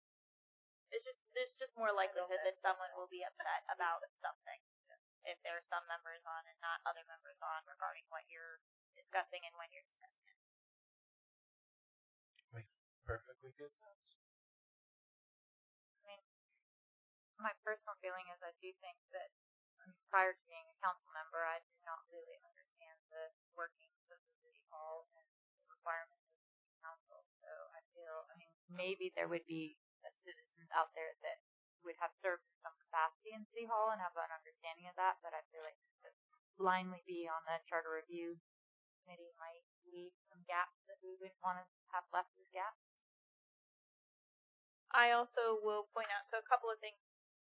There's just more likelihood that someone will be upset about something if there are some members on and not other members on regarding what you're discussing and when you're discussing it. Makes perfectly good sense. I mean, my personal feeling is I do think that prior to being a council member, I did not really understand the workings of the city hall and the requirements of the city council. So I feel, maybe there would be citizens out there that would have served in some capacity in city hall and have an understanding of that, but I feel like to blindly be on the charter review committee might leave some gaps that we wouldn't want to have left as gaps. I also will point out, so a couple of things,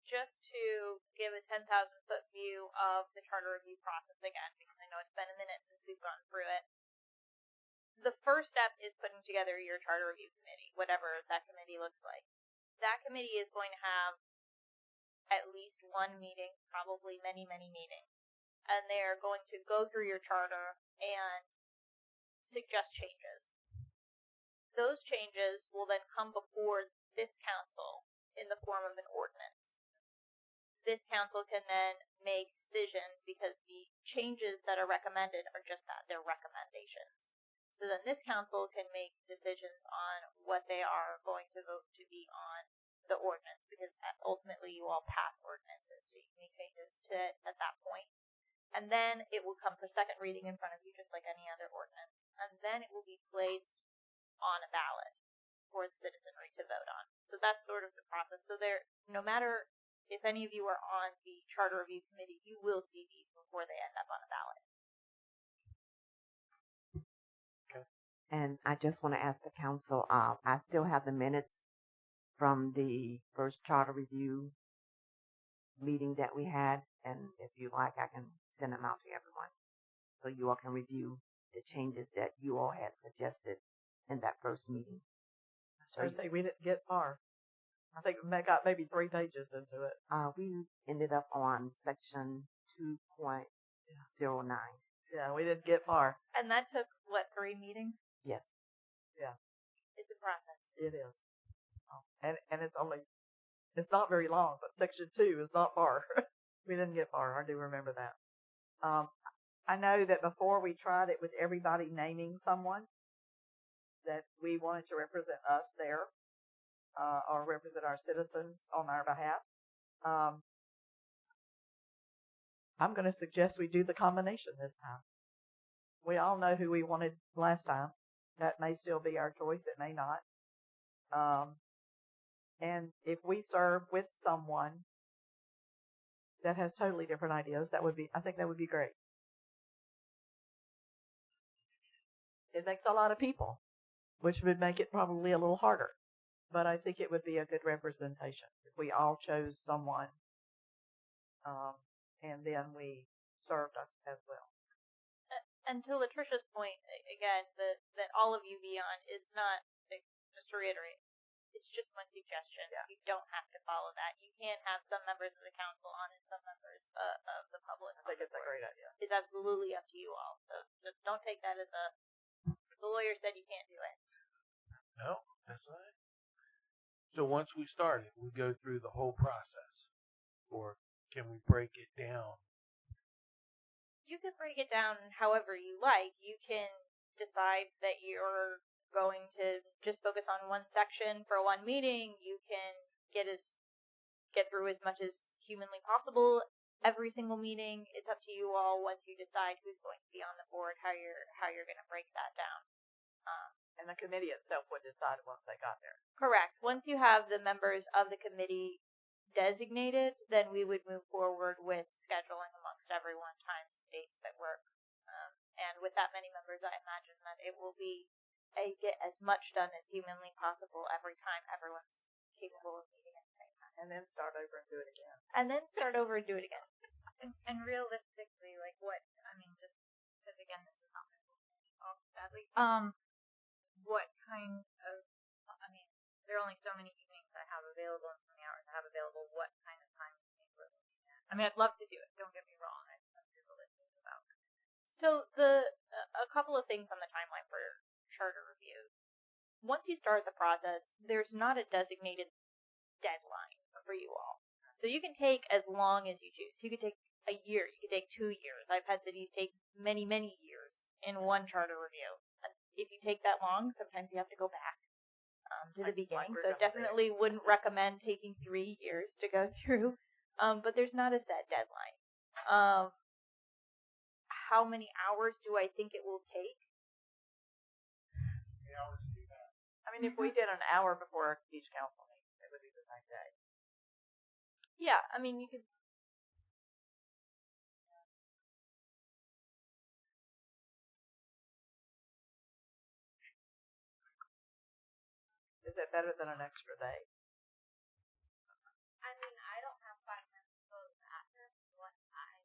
just to give a 10,000 foot view of the charter review process again, because I know it's been a minute since we've gone through it. The first step is putting together your charter review committee, whatever that committee looks like. That committee is going to have at least one meeting, probably many, many meetings. And they are going to go through your charter and suggest changes. Those changes will then come before this council in the form of an ordinance. This council can then make decisions because the changes that are recommended are just that, they're recommendations. So then this council can make decisions on what they are going to vote to be on the ordinance, because ultimately you all pass ordinances, so you can make changes to it at that point. And then it will come for second reading in front of you, just like any other ordinance. And then it will be placed on a ballot for the citizenry to vote on. So that's sort of the process. So there, no matter if any of you are on the charter review committee, you will see these before they end up on a ballot. And I just want to ask the council, I still have the minutes from the first charter review meeting that we had, and if you like, I can send them out to everyone so you all can review the changes that you all had suggested in that first meeting. I was say we didn't get far. I think we got maybe 3 pages into it. We ended up on section 2.09. Yeah, we didn't get far. And that took, what, 3 meetings? Yes. Yeah. It's a process. It is. And it's not very long, but section 2 is not far. We didn't get far. I do remember that. I know that before we tried it with everybody naming someone that we wanted to represent us there, or represent our citizens on our behalf. I'm going to suggest we do the combination this time. We all know who we wanted last time. That may still be our choice. It may not. And if we serve with someone that has totally different ideas, I think that would be great. It makes a lot of people, which would make it probably a little harder. But I think it would be a good representation if we all chose someone, and then we served us as well. And to Latricia's point, again, that all of you be on is not, just to reiterate, it's just my suggestion. Yeah. You don't have to follow that. You can have some members of the council on and some members of the public. I think it's a great idea. It's absolutely up to you all. So just don't take that as the lawyer said you can't do it. No, that's right. So once we start it, we go through the whole process, or can we break it down? You can break it down however you like. You can decide that you're going to just focus on one section for one meeting. You can get through as much as humanly possible every single meeting. It's up to you all once you decide who's going to be on the board, how you're going to break that down. And the committee itself would decide once they got there. Correct. Once you have the members of the committee designated, then we would move forward with scheduling amongst everyone times and dates that work. And with that many members, I imagine that it will be get as much done as humanly possible every time everyone's capable of meeting at the same time. And then start over and do it again. And then start over and do it again. And realistically, like just because again, this is not my fault, sadly. What kind of, there are only so many evenings I have available and so many hours I have available. What kind of time do you think we're looking at? I'd love to do it. Don't get me wrong. I'm realistic about it. So a couple of things on the timeline for charter review. Once you start the process, there's not a designated deadline for you all. So you can take as long as you choose. You could take a year. You could take 2 years. I've had cities take many, many years in one charter review. And if you take that long, sometimes you have to go back to the beginning. So definitely wouldn't recommend taking 3 years to go through. But there's not a set deadline. How many hours do I think it will take? If we did an hour before each council meeting, it would be the same day. Yeah, you could. Is it better than an extra day? I don't have 5 minutes to go after what I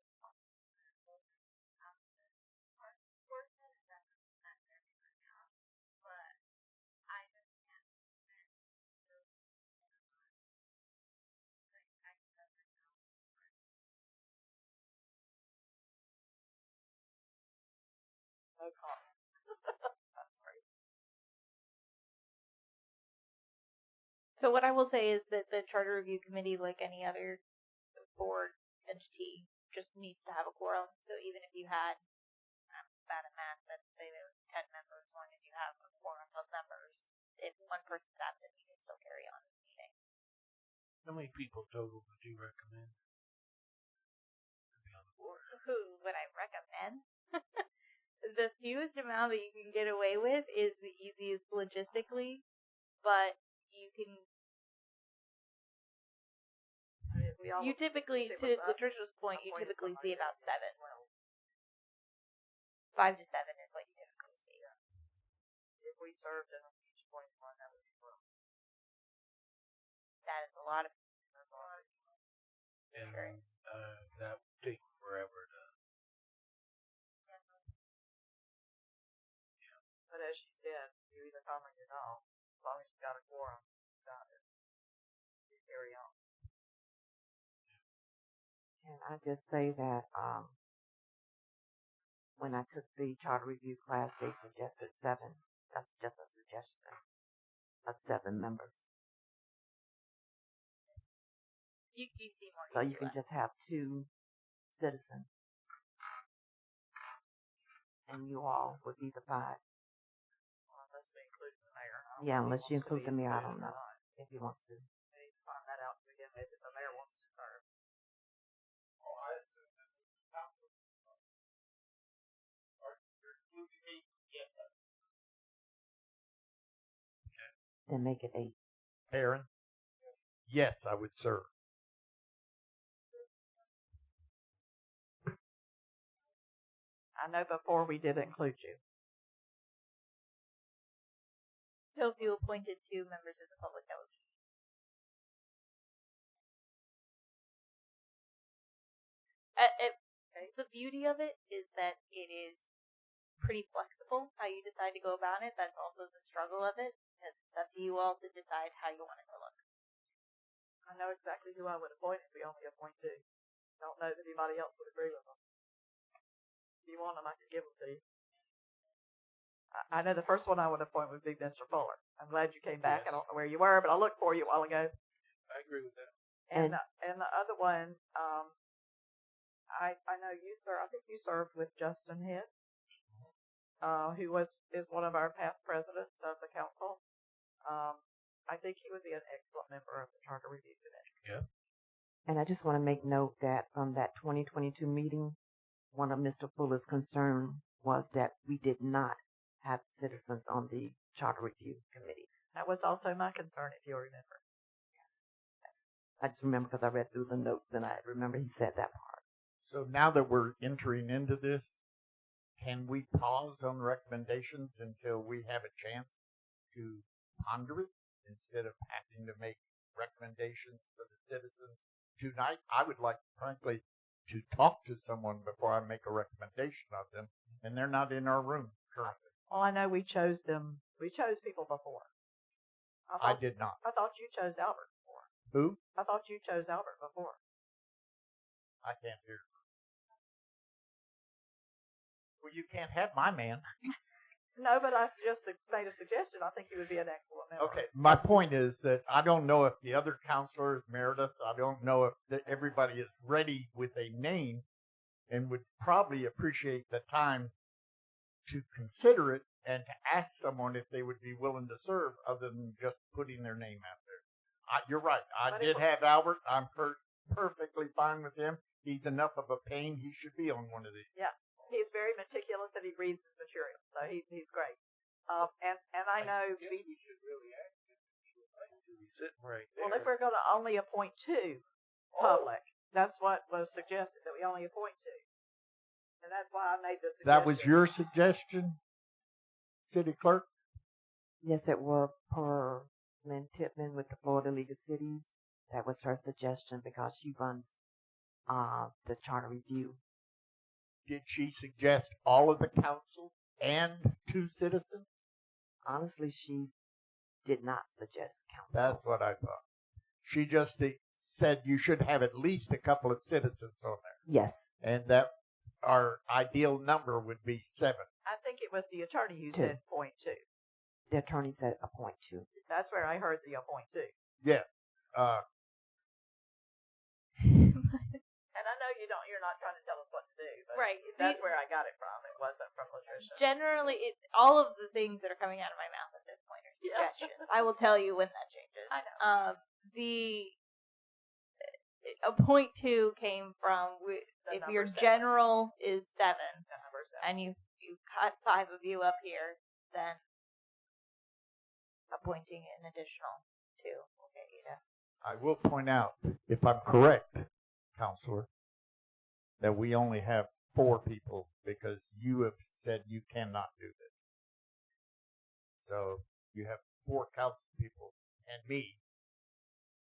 No comment. So what I will say is that the Charter Review Committee, like any other board entity, just needs to have a quorum. So even if you had, I'm bad at math, but say there was 10 members, as long as you have a quorum of members, if one person's absent, you can still carry on the meeting. How many people total would you recommend to be on the board? Who would I recommend? The fewest amount that you can get away with is the easiest logistically, but you can. You typically, to Latricia's point, you typically see about 7. 5 to 7 is what you typically see. If we served in each point one, that would be well. That is a lot of. And that would take forever to. But as she said, you either come or you don't. As long as you got a quorum, you got it. You carry on. Can I just say that when I took the charter review class, they suggested 7. That's just a suggestion of 7 members. You see more. So you can just have 2 citizens, and you all would be the 5. Unless we include the mayor. Yeah, unless you include the mayor, I don't know if he wants to. We need to find that out to begin with if the mayor wants to serve. Then make it 8. Aaron? Yes, I would serve. I know before we did include you. So if you appointed 2 members of the public, that would be. The beauty of it is that it is pretty flexible how you decide to go about it. That's also the struggle of it, because it's up to you all to decide how you want it to look. I know exactly who I would appoint if we only appoint 2. Don't know that anybody else would agree with them. If you want them, I could give them to you. I know the first one I would appoint would be Mr. Fuller. I'm glad you came back. Yes. I don't know where you were, but I looked for you a while ago. I agree with that. And the other one, I know you, sir. I think you served with Justin Hitt, who is one of our past presidents of the council. I think he would be an excellent member of the Charter Review Committee. Yeah. And I just want to make note that from that 2022 meeting, one of Mr. Fuller's concern was that we did not have citizens on the Charter Review Committee. That was also my concern, if you remember. I just remember because I read through the notes and I remember he said that part. So now that we're entering into this, can we pause on recommendations until we have a chance to ponder it instead of having to make recommendations for the citizens tonight? I would like, frankly, to talk to someone before I make a recommendation of them, and they're not in our room currently. Well, I know we chose them. We chose people before. I did not. I thought you chose Albert before. Who? I thought you chose Albert before. I can't hear. Well, you can't have my man. No, but I just made a suggestion. I think he would be an excellent member. Okay, my point is that I don't know if the other counselors, Meredith, I don't know if everybody is ready with a name and would probably appreciate the time to consider it and to ask someone if they would be willing to serve other than just putting their name out there. You're right. I did have Albert. I'm perfectly fine with him. He's enough of a pain. He should be on one of these. Yeah. He's very meticulous and he reads his material, so he's great. And I know we should really ask him if he would like to be sitting right there. well, if we're going to only appoint two public, that's what was suggested, that we only appoint two. And that's why I made this suggestion. That was your suggestion, City Clerk? Yes, it was per Lynn Tipman with the Florida League of Cities. That was her suggestion because she runs the Charter Review. Did she suggest all of the council and 2 citizens? Honestly, she did not suggest council. That's what I thought. She just said you should have at least a couple of citizens on there. Yes. And that our ideal number would be 7. I think it was the attorney who 2. said point 2. The attorney said appoint 2. That's where I heard the appoint 2. Yeah. And I know you're not trying to tell us what to do, but Right. that's where I got it from. It wasn't from Latricia. Generally, all of the things that are coming out of my mouth at this point are Yeah. suggestions. I will tell you when that changes. I know. The a point 2 came from The if number your 7. general is 7 The number 7. and you cut 5 of you up here, then appointing an additional 2 will get you to. I will point out, if I'm correct, Counselor, that we only have 4 people because you have said you cannot do this. So you have 4 council people and me.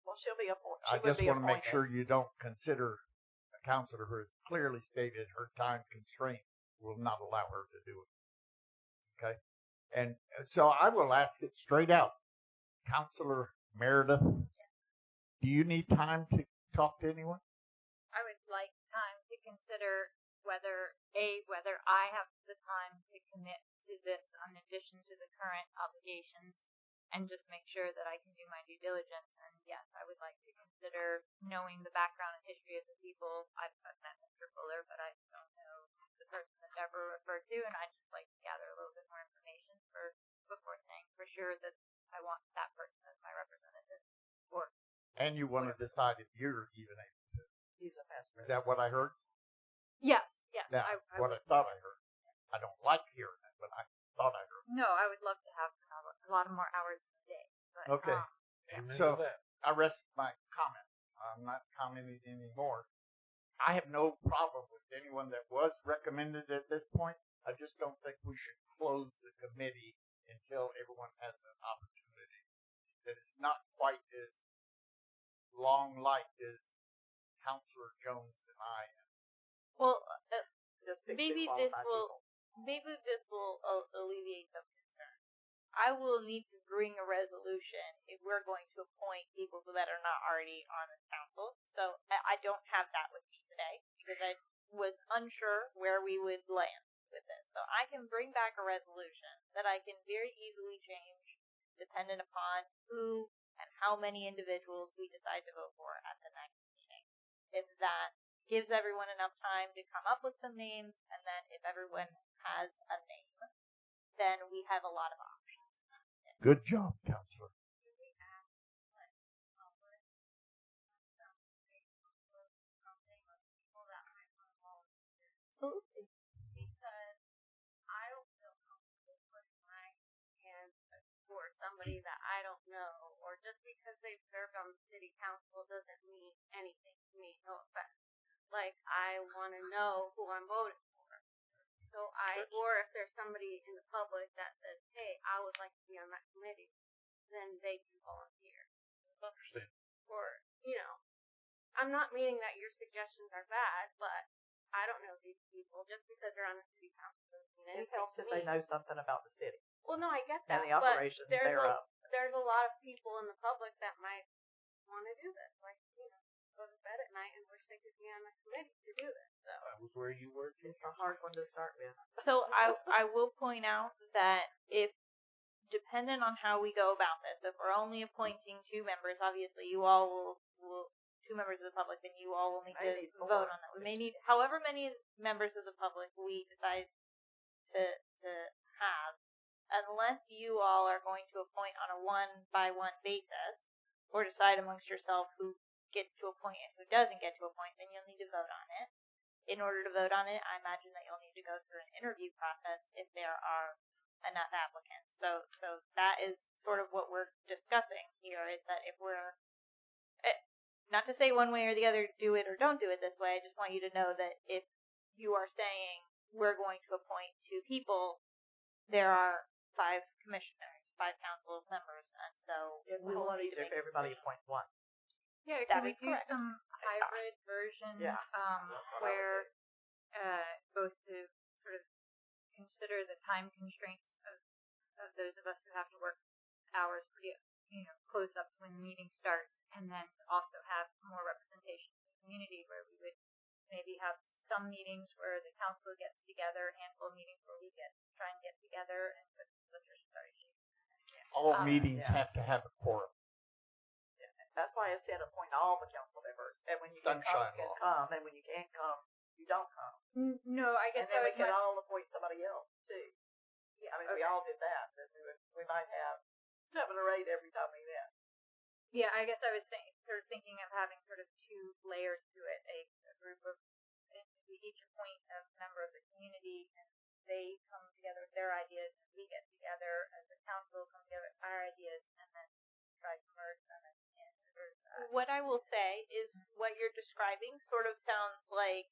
Well, she'll be appointed. I just want to make sure you don't consider a counselor who has clearly stated her time constraint will not allow her to do it. Okay? And so I will ask it straight out. Counselor Meredith, do you need time to talk to anyone? I would like time to consider whether I have the time to commit to this in addition to the current obligations, and just make sure that I can do my due diligence. And yes, I would like to consider knowing the background and history of the people. I've met Mr. Fuller, but I don't know the person that Deborah referred to, and I'd just like to gather a little bit more information before saying for sure that I want that person as my representative. And you want to decide if you're even able to. He's a past Is that what I heard? Yes. That's I what I thought I heard. I don't like hearing it, but I thought I heard. No, I would love to have a lot more hours in the day. But, Okay. Amen So to that. I rest my comment. I'm not commenting anymore. I have no problem with anyone that was recommended at this point. I just don't think we should close the committee until everyone has an opportunity. That it's not quite as long-liked as Counselor Jones and I am. well, Just pick maybe two this qualified will alleviate some concern. I will need to bring a resolution if we're going to appoint people that are not already on the council. So I don't have that with me today because I was unsure where we would land with this. So I can bring back a resolution that I can very easily change dependent upon who and how many individuals we decide to vote for at the next meeting. If that gives everyone enough time to come up with some names, and then if everyone has a name, then we have a lot of options. Good job, Counselor. somebody that I don't know, or just because they've served on the city council doesn't mean anything to me. No offense. Like, I want to know who I'm voting for. So or if there's somebody in the public that says, hey, I would like to be on that committee, then they can volunteer. Understand. Or, I'm not meaning that your suggestions are bad, but I don't know these people. Just because they're on the city council doesn't mean It anything helps to if me. they know something about the city Well, no, I get that. and the but operations there's thereof. there's a lot of people in the public that might want to do this. Like, go to bed at night and wish they could be on a committee to do this. So. That was where you were. It's a hard one to start with. So I will point out that if, dependent on how we go about this, if we're only appointing 2 members, obviously you all will 2 members of the public, then you all will need to vote on that. We may need however many members of the public we decide to have, unless you all are going to appoint on a 1-by-1 basis, or decide amongst yourself who gets to appoint and who doesn't get to appoint, then you'll need to vote on it. In order to vote on it, I imagine that you'll need to go through an interview process if there are enough applicants. So that is sort of what we're discussing here, is that if we're, not to say one way or the other, do it or don't do it this way, I just want you to know that if you are saying we're going to appoint 2 people, there are 5 commissioners, 5 council members, and so It's a we whole will lot need to easier make if a everybody decision. appoints one. Yeah, That can we is do correct. some hybrid version, Yeah. where both to sort of consider the time constraints of those of us who have to work hours pretty, close up to when the meeting starts, and then also have more representation in the community, where we would maybe have some meetings where the council gets together, a handful of meetings where we try and get together and put All meetings have to have a quorum. That's why I said appoint all the council members, and when you can come, Sunshine you can law. come, and when you can't come, you don't come. No, I And guess then I we was can much, all appoint somebody else too. yeah, I mean, we all did that. Then we might have 7 or 8 every time we met. yeah, I guess I was sort of thinking of having sort of 2 layers to it, a group of, and we each appoint a member of the community, and they come together with their ideas, and we get together as a council, come together with our ideas, and then try to merge them and reverse that. What I will say is what you're describing sort of sounds like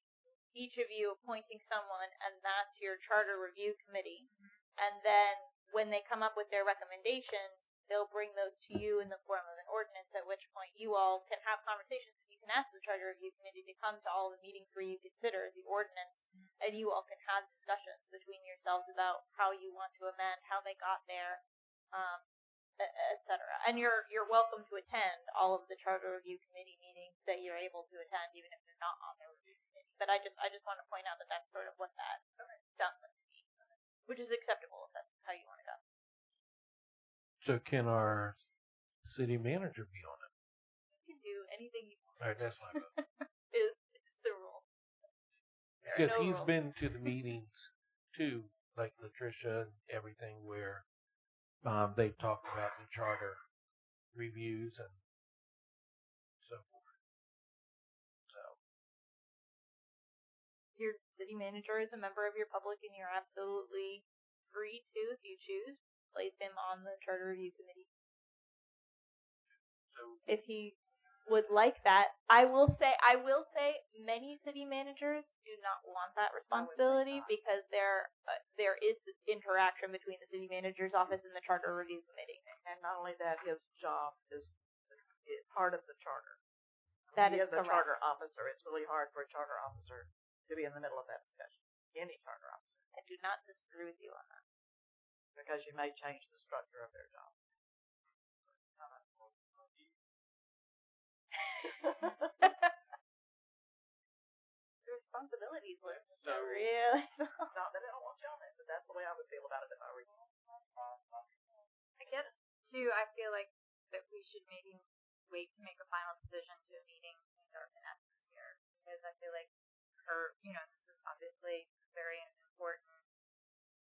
each of you appointing someone, and that's your charter review committee. And then when they come up with their recommendations, they'll bring those to you in the form of an ordinance, at which point you all can have conversations, and you can ask the charter review committee to come to all the meetings where you consider the ordinance, and you all can have discussions between yourselves about how you want to amend, how they got there, etc. And you're welcome to attend all of the charter review committee meetings that you're able to attend, even if you're not on the review committee. But I just want to point out that that's sort of what that sounds like to me, which is acceptable if that's how you want to go. So can our city manager be on it? You can do anything you want. All right, that's fine. Is the rule. There are Because no he's rules. been to the meetings too, like Latricia and everything, where they've talked about the charter reviews and so forth. So Your city manager is a member of your public, and you're absolutely free to, if you choose, place him on the charter review committee. If he would like that, I will say many city managers do not want that responsibility because there is interaction between the city manager's office and the charter review committee. And not only that, his job is part of the charter. That He is is a correct. charter officer. It's really hard for a charter officer to be in the middle of that discussion. Any charter officer, I do not disagree with you on that. because you may change the structure of their job. The responsibilities list is So- really. Not that I don't want you on it, but that's the way I would feel about it if I were you. I guess too, I feel like that we should maybe wait to make a final decision to a meeting in Dark and Essex here, because I feel like her, this is obviously a very important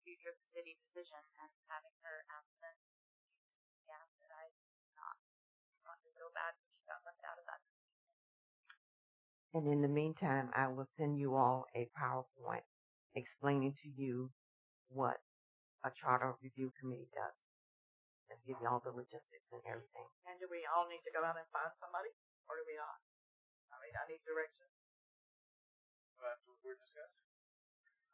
future of the city decision, and having her absent, yeah, that I not want to feel bad when she got left out of that. And in the meantime, I will send you all a PowerPoint explaining to you what a charter review committee does. and give you all the logistics and everything. And do we all need to go out and find somebody, or do we not? I mean, I need direction. That's what we're discussing.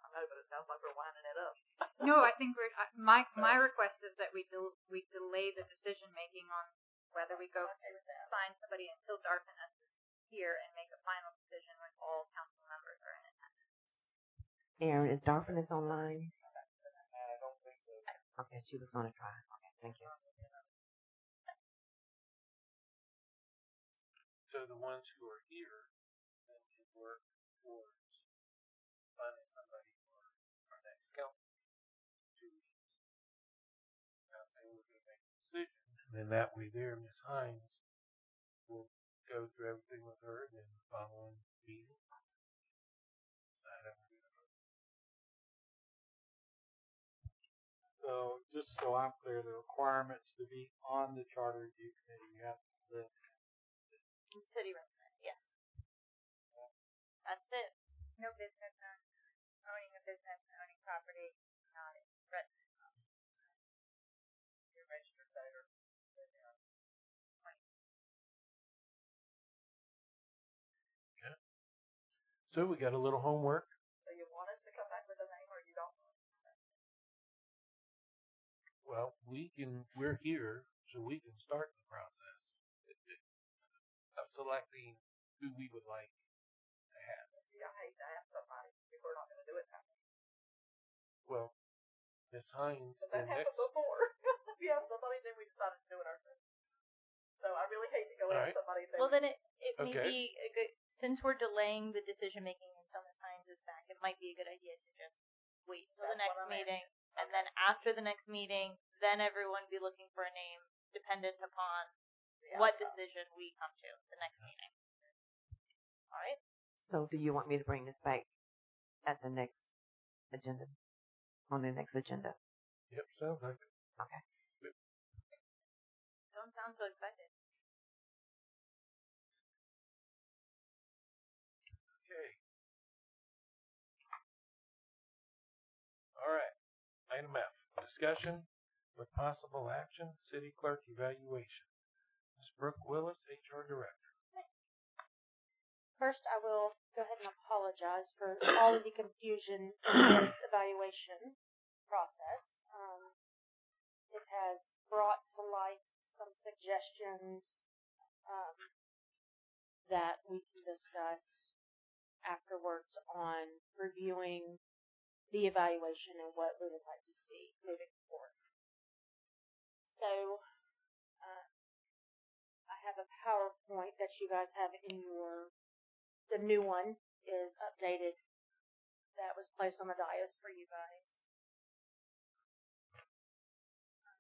I know, but it sounds like we're winding it up. No, I think my request is that we delay the decision making on whether we go find somebody until Dartmouth is here and make a final decision when all council members are in attendance. Aaron, is Darphinus online? I don't think so. Okay, she was going to try. Okay, thank you. So the ones who are here then can work towards finding somebody for our next council. 2 weeks. Now saying we're going to make a decision, and then that way there, Ms. Hines will go through everything with her, and then the following meeting decide how we're going to vote. So, just so I'm clear, the requirements to be on the charter review committee, you have to live. City resident, yes. That's it. No business owning a business and owning property, not a resident. You're registered voter. So we got a little homework. So you want us to come back with a name, or you don't? Well, we're here, so we can start the process of selecting who we would like to have. See, I hate to have somebody if we're not going to do it that way. Well, Ms. Hines, But that happened before. We have somebody, then we decided to do it ourselves. So I really hate to go All ask right. somebody. Well, then it may Okay. be a good, since we're delaying the decision making until Ms. Hines is back, it might be a good idea to just wait until the That's next what I'm meeting, and then after the next meeting, then everyone be looking for a name dependent upon what decision we come to the next meeting. All right. So do you want me to bring this back at the next agenda? On the next agenda? Yep, sounds like it. Okay. Don't sound so excited. Okay. All right. Item F, discussion with possible action, city clerk evaluation. Ms. Brooke Willis, HR Director. First, I will go ahead and apologize for all of the confusion in this evaluation process. It has brought to light some suggestions that we can discuss afterwards on reviewing the evaluation and what we would like to see moving forward. So, I have a PowerPoint that you guys have in the new one is updated, that was placed on the dais for you guys.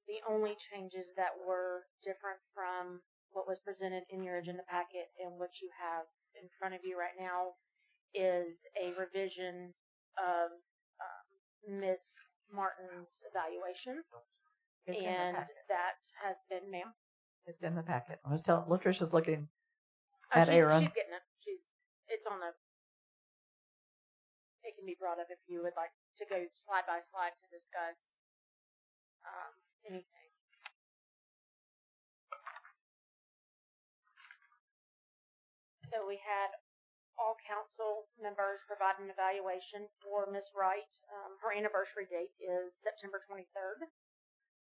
The only changes that were different from what was presented in your agenda packet and what you have in front of you right now is a revision of Ms. Martin's evaluation. It's in the And packet. that has been, ma'am? It's in the packet. I was telling Latricia's looking at Aaron. She's getting it. It's on the, it can be brought up if you would like to go slide by slide to discuss anything. So we had all council members provide an evaluation for Ms. Wright. Her anniversary date is September 23rd.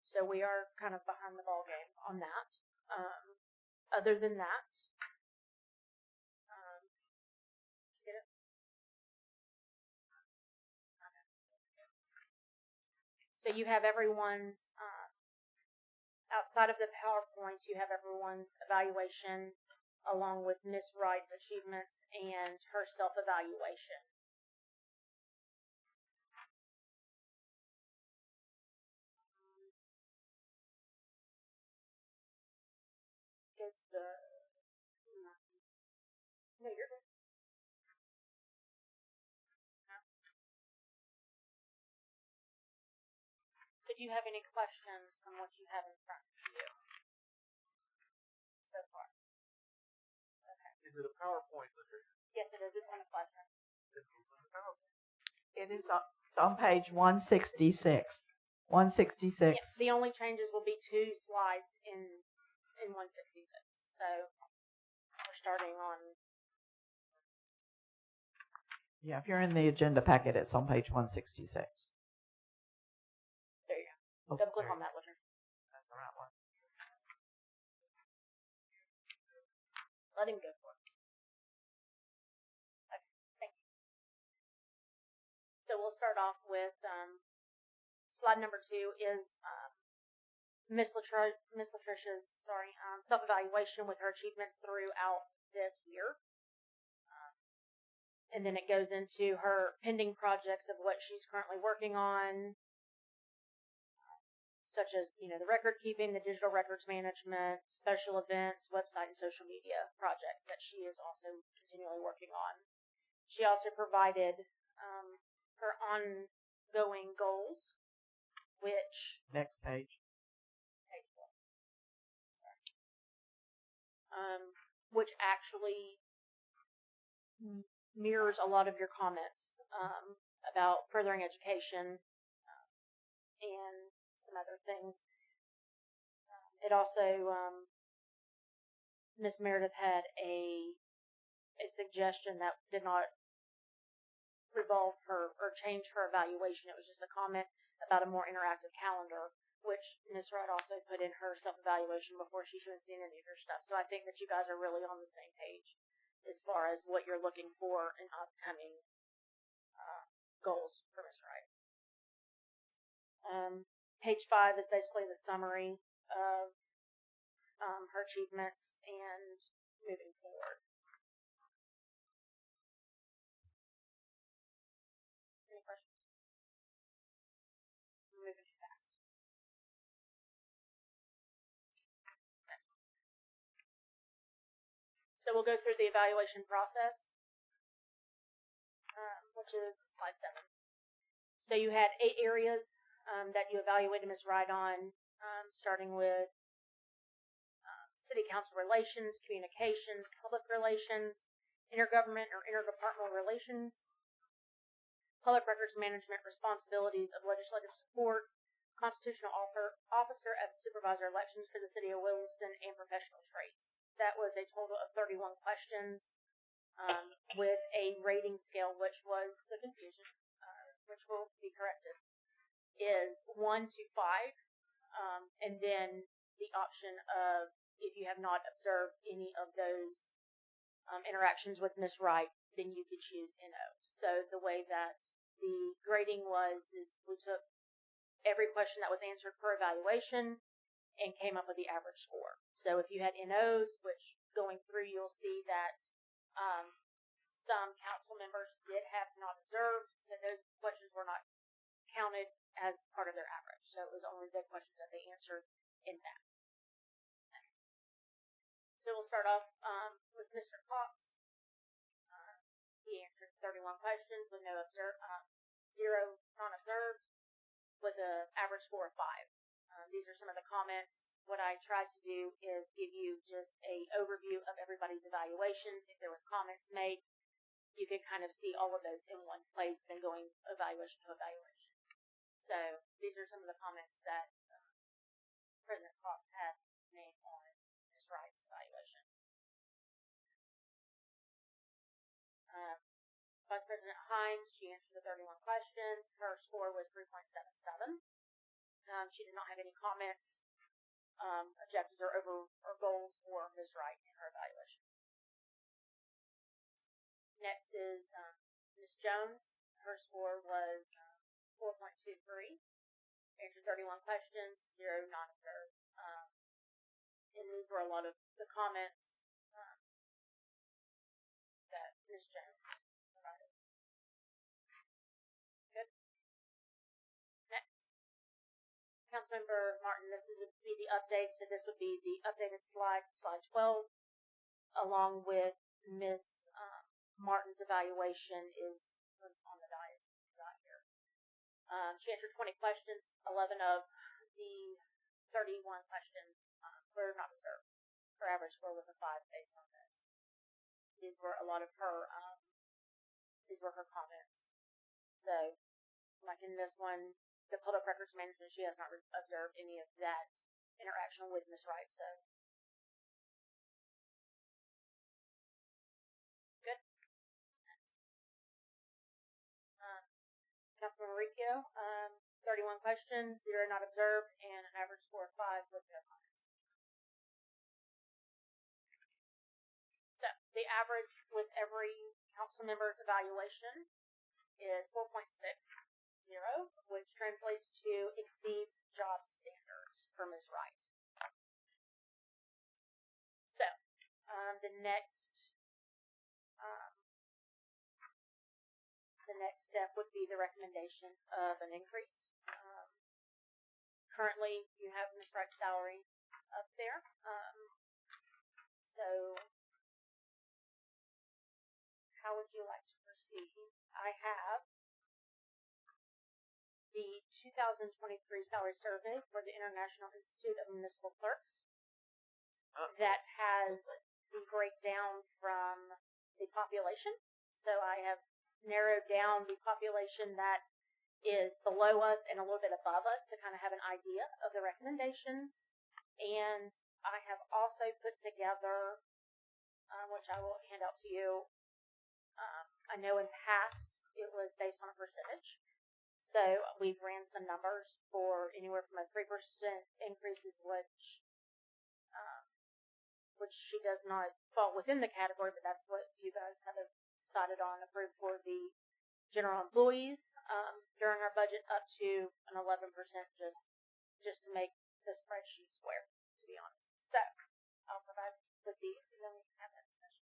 So we are kind of behind the ball game on that. Other than that, get it? Okay. So you have everyone's, outside of the PowerPoint, you have everyone's evaluation along with Miss Wright's achievements and her self-evaluation. Go to the, no, you're good. So do you have any questions from what you have in front of you so far? Okay. Is it a PowerPoint, Latricia? Yes, it is. It's on a classroom. It is it's on page 166. 166. Yeah, the only changes will be 2 slides in 166. So we're starting on. Yeah, if you're in the agenda packet, it's on page 166. There you go. Oh, Double click on that, Richard. That's the right one. Let him go for it. Okay, thank you. So we'll start off with slide number 2 is Miss Latricia's self-evaluation with her achievements throughout this year. And then it goes into her pending projects of what she's currently working on, such as, the record keeping, the digital records management, special events, website, and social media projects that she is also continually working on. She also provided her ongoing goals, which... Next page. Page 4. Sorry. Which actually mirrors a lot of your comments about furthering education and some other things. It also, Miss Meredith had a suggestion that did not revolve her or change her evaluation. It was just a comment about a more interactive calendar, which Miss Wright also put in her self-evaluation before she even seen any of her stuff. So I think that you guys are really on the same page as far as what you're looking for in upcoming goals for Miss Wright. Page 5 is basically the summary of her achievements and moving forward. Any questions? I'm moving too fast. So we'll go through the evaluation process, which is slide 7. So you had 8 areas that you evaluated Ms. Wright on, starting with city council relations, communications, public relations, intergovernment or interdepartmental relations, public records management responsibilities of legislative support, constitutional officer as a supervisor elections for the city of Williston, and professional traits. That was a total of 31 questions with a rating scale, which was the confusion, which will be corrected, is 1 to 5, and then the option of if you have not observed any of those interactions with Ms. Wright, then you could choose NO. So the way that the grading was is we took every question that was answered per evaluation and came up with the average score. So if you had NOs, which going through you'll see that some council members did have not observed, so those questions were not counted as part of their average. So it was only the questions that they answered in that. So we'll start off with Mr. Cox. He answered 31 questions with 0 non-observed, with an average score of 5. These are some of the comments. What I tried to do is give you just a overview of everybody's evaluations. If there was comments made, you could kind of see all of those in one place, then going evaluation to evaluation. So these are some of the comments that President Cox had made on Ms. Wright's evaluation. Vice President Hines, she answered the 31 questions. Her score was 3.77. She did not have any comments, objectives, or goals for Ms. Wright in her evaluation. Next is Ms. Jones. Her score was 4.23. Answered 31 questions, 0 non-observed. And these were a lot of the comments that Ms. Jones provided. Good. Next. Councilmember Martin, this would be the update. So this would be the updated slide 12, along with Ms. Martin's evaluation was on the dais got here. She answered 20 questions. 11 of the 31 questions were not observed. Her average score was a 5 based on this. These were a lot of her. These were her comments. So, like in this one, the public records management, she has not observed any of that interaction with Ms. Wright. So good. Councilman Riccio, 31 questions, 0 not observed, and an average score of 5 with no comments. So the average with every council member's evaluation is 4.60, which translates to exceeds job standards for Ms. Wright. So the next step would be the recommendation of an increase. Currently, you have Ms. Wright's salary up there. So how would you like to proceed? I have the 2023 salary survey for the International Institute of Municipal Clerks that has the breakdown from the population. So I have narrowed down the population that is below us and a little bit above us to kind of have an idea of the recommendations. And I have also put together, which I will hand out to you, I know in past it was based on a percentage. So we've ran some numbers for anywhere from a 3% increases, which she does not fall within the category, but that's what you guys have decided on, approved for the general employees during our budget, up to an 11%, just to make the spreadsheet square, to be honest. So I'll provide with these, and then we can have that discussion.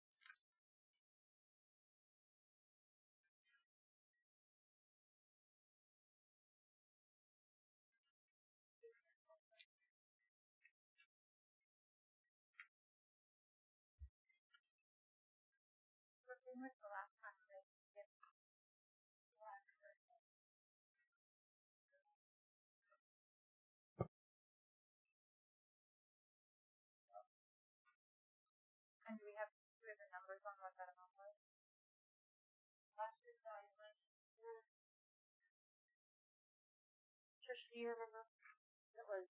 When was the last time they did And do we have the numbers on what that amount was? Last year's evaluation. Trisha, do you remember? It was.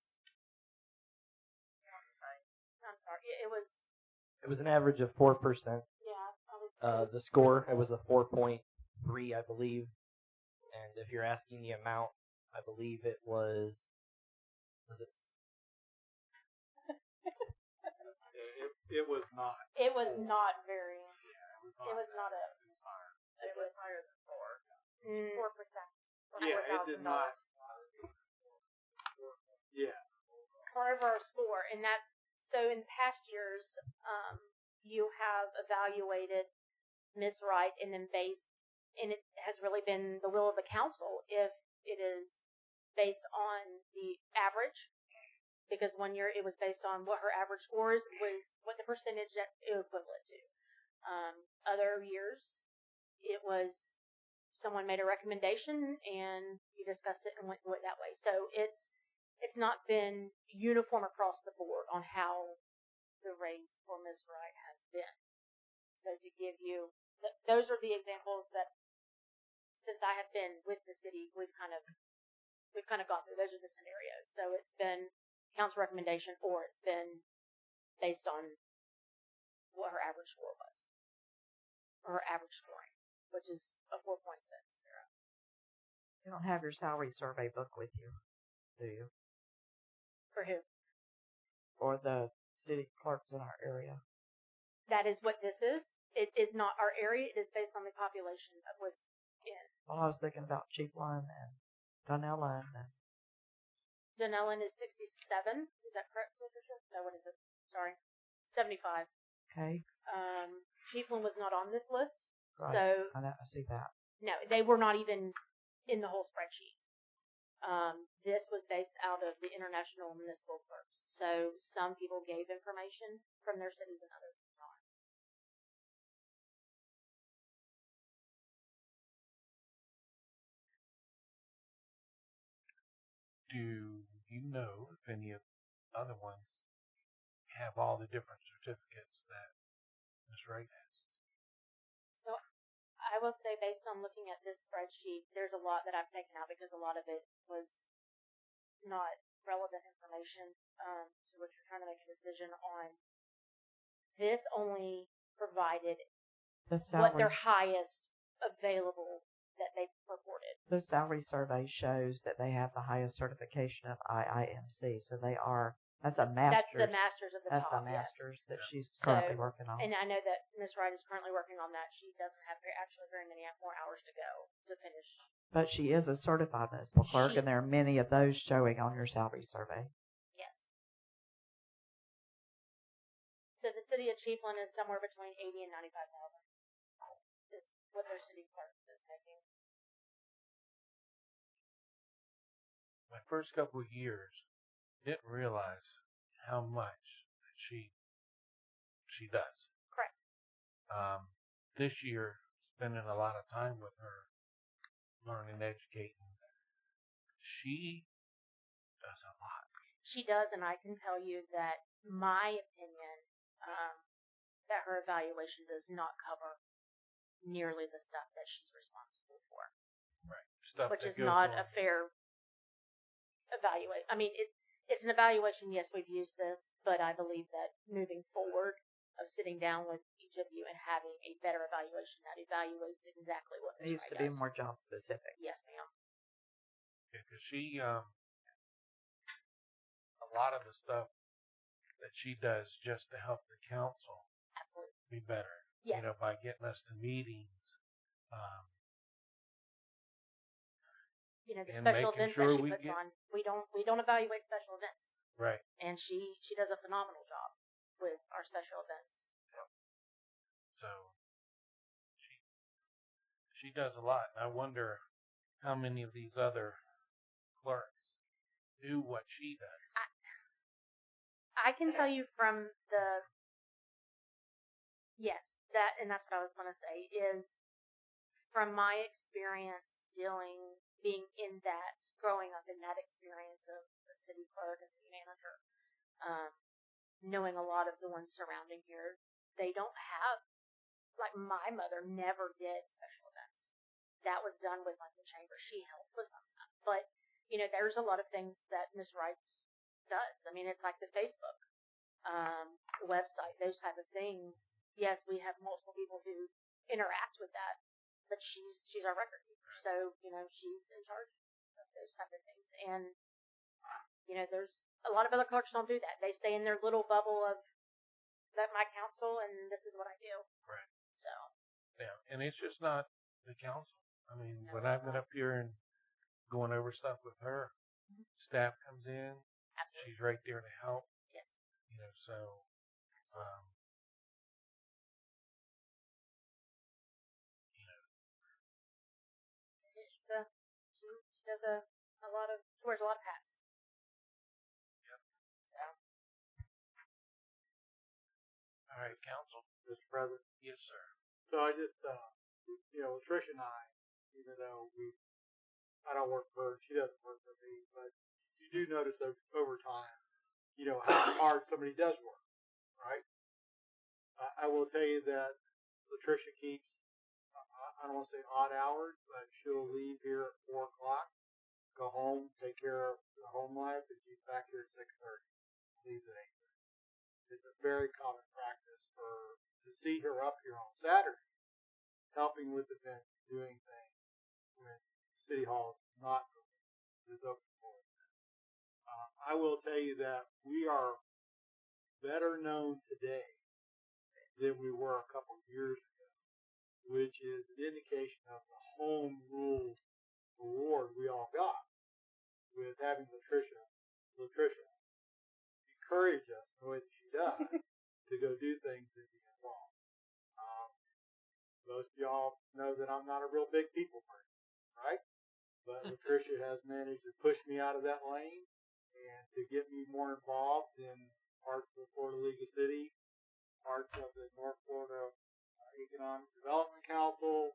I'm sorry. It was. It was an average of 4%. Yeah. The score, it was a 4.3, I believe. And if you're asking the amount, I believe it was it? It was not. It was not very. Yeah, it was not a. It was higher than 4. 4%. Yeah, it did not. Yeah. For over our score, and that. So in past years, you have evaluated Ms. Wright, and then and it has really been the will of the council if it is based on the average, because 1 year it was based on what her average scores was, what the percentage that it equivalent to. Other years, it was someone made a recommendation and you discussed it and went through it that way. So it's not been uniform across the board on how the raise for Ms. Wright has been. So to give you, those are the examples that, since I have been with the city, we've kind of gone through. Those are the scenarios. So it's been council recommendation, or it's been based on what her average score was, or her average scoring, which is a 4.60. You don't have your salary survey book with you, do you? For who? For the city clerks in our area. That is what this is. It is not our area. It is based on the population of what's in. Well, I was thinking about Chiefland and Dunellen and Dunellen is 67. Is that correct, Patricia? No, what is it? Sorry. 75. Okay. Chiefland was not on this list. Right. So I see that. no, they were not even in the whole spreadsheet. This was based out of the International Municipal Clerks. So some people gave information from their cities and others did not. Do you know if any of the other ones have all the different certificates that Ms. Wright has? So I will say, based on looking at this spreadsheet, there's a lot that I've taken out because a lot of it was not relevant information to what you're trying to make a decision on. This only provided The what their salary, highest available that they reported. the salary survey shows that they have the highest certification of IIMC, so they are. That's a master's. That's the masters at the That's top. the masters that she's So, currently working on. And I know that Miss Wright is currently working on that. She doesn't have actually very many more hours to go to finish. But she is a certified municipal clerk, She- and there are many of those showing on your salary survey. Yes. So the city of Chiefland is somewhere between 80 and 95,000. Is what their city clerk is making. My first couple of years, didn't realize how much that she does. Correct. This year, spending a lot of time with her, learning, educating, she does a lot. She does, and I can tell you that my opinion, that her evaluation does not cover nearly the stuff that she's responsible for. Right. Stuff Which that is goes not on. a fair evaluate. I mean, it's an evaluation. Yes, we've used this, but I believe that moving forward, of sitting down with each of you and having a better evaluation that evaluates exactly what It Ms. needs Wright to be does. more job specific. Yes, ma'am. Because she, a lot of the stuff that she does just to help the council Absolutely. be better. Yes. You know, by getting us to meetings, You know, the and special making events sure that she we puts get- on. We don't evaluate special events, right. and she does a phenomenal job with our special events. So she does a lot. And I wonder how many of these other clerks do what she does. I can tell you from the yes, that's what I was going to say is from my experience growing up in that experience of a city clerk, a city manager, knowing a lot of the ones surrounding here, they don't have, like my mother never did special events. That was done with like the chamber. She helped with some stuff. But, you know, there's a lot of things that Ms. Wright does. I mean, it's like the Facebook website, those type of things. Yes, we have multiple people who interact with that, but she's our record keeper. So, you know, she's in charge of those type of things. And, you know, there's a lot of other clerks don't do that. They stay in their little bubble of that my council and this is what I do. Right. So. Yeah, and it's just not the council. I mean, No, when it's I've been not. up here and going over stuff with her, staff comes in. Absolutely. She's right there to help. Yes. You know, so She does a lot of, she wears a lot of hats. Yep. So. All right, council. Mr. President. Yes, sir. So I just, you know, Tricia and I, even though I don't work for her, she doesn't work for me, but you do notice over time, you know, how hard somebody does work, right? I will tell you that Latricia keeps, I don't want to say odd hours, but she'll leave here at 4 o'clock, go home, take care of the home life, and she's back here at 6:30, leaves at 8:30. It's a very common practice to see her up here on Saturday, helping with events, doing things when City Hall is not open for it. I will tell you that we are better known today than we were a couple of years ago, which is an indication of the home rule reward we all got with having Latricia encourage us the way that she does to go do things and be involved. Most of y'all know that I'm not a real big people person, right? But Latricia has managed to push me out of that lane and to get me more involved in parts of the Florida League of Cities, parts of the North Florida Economic Development Council,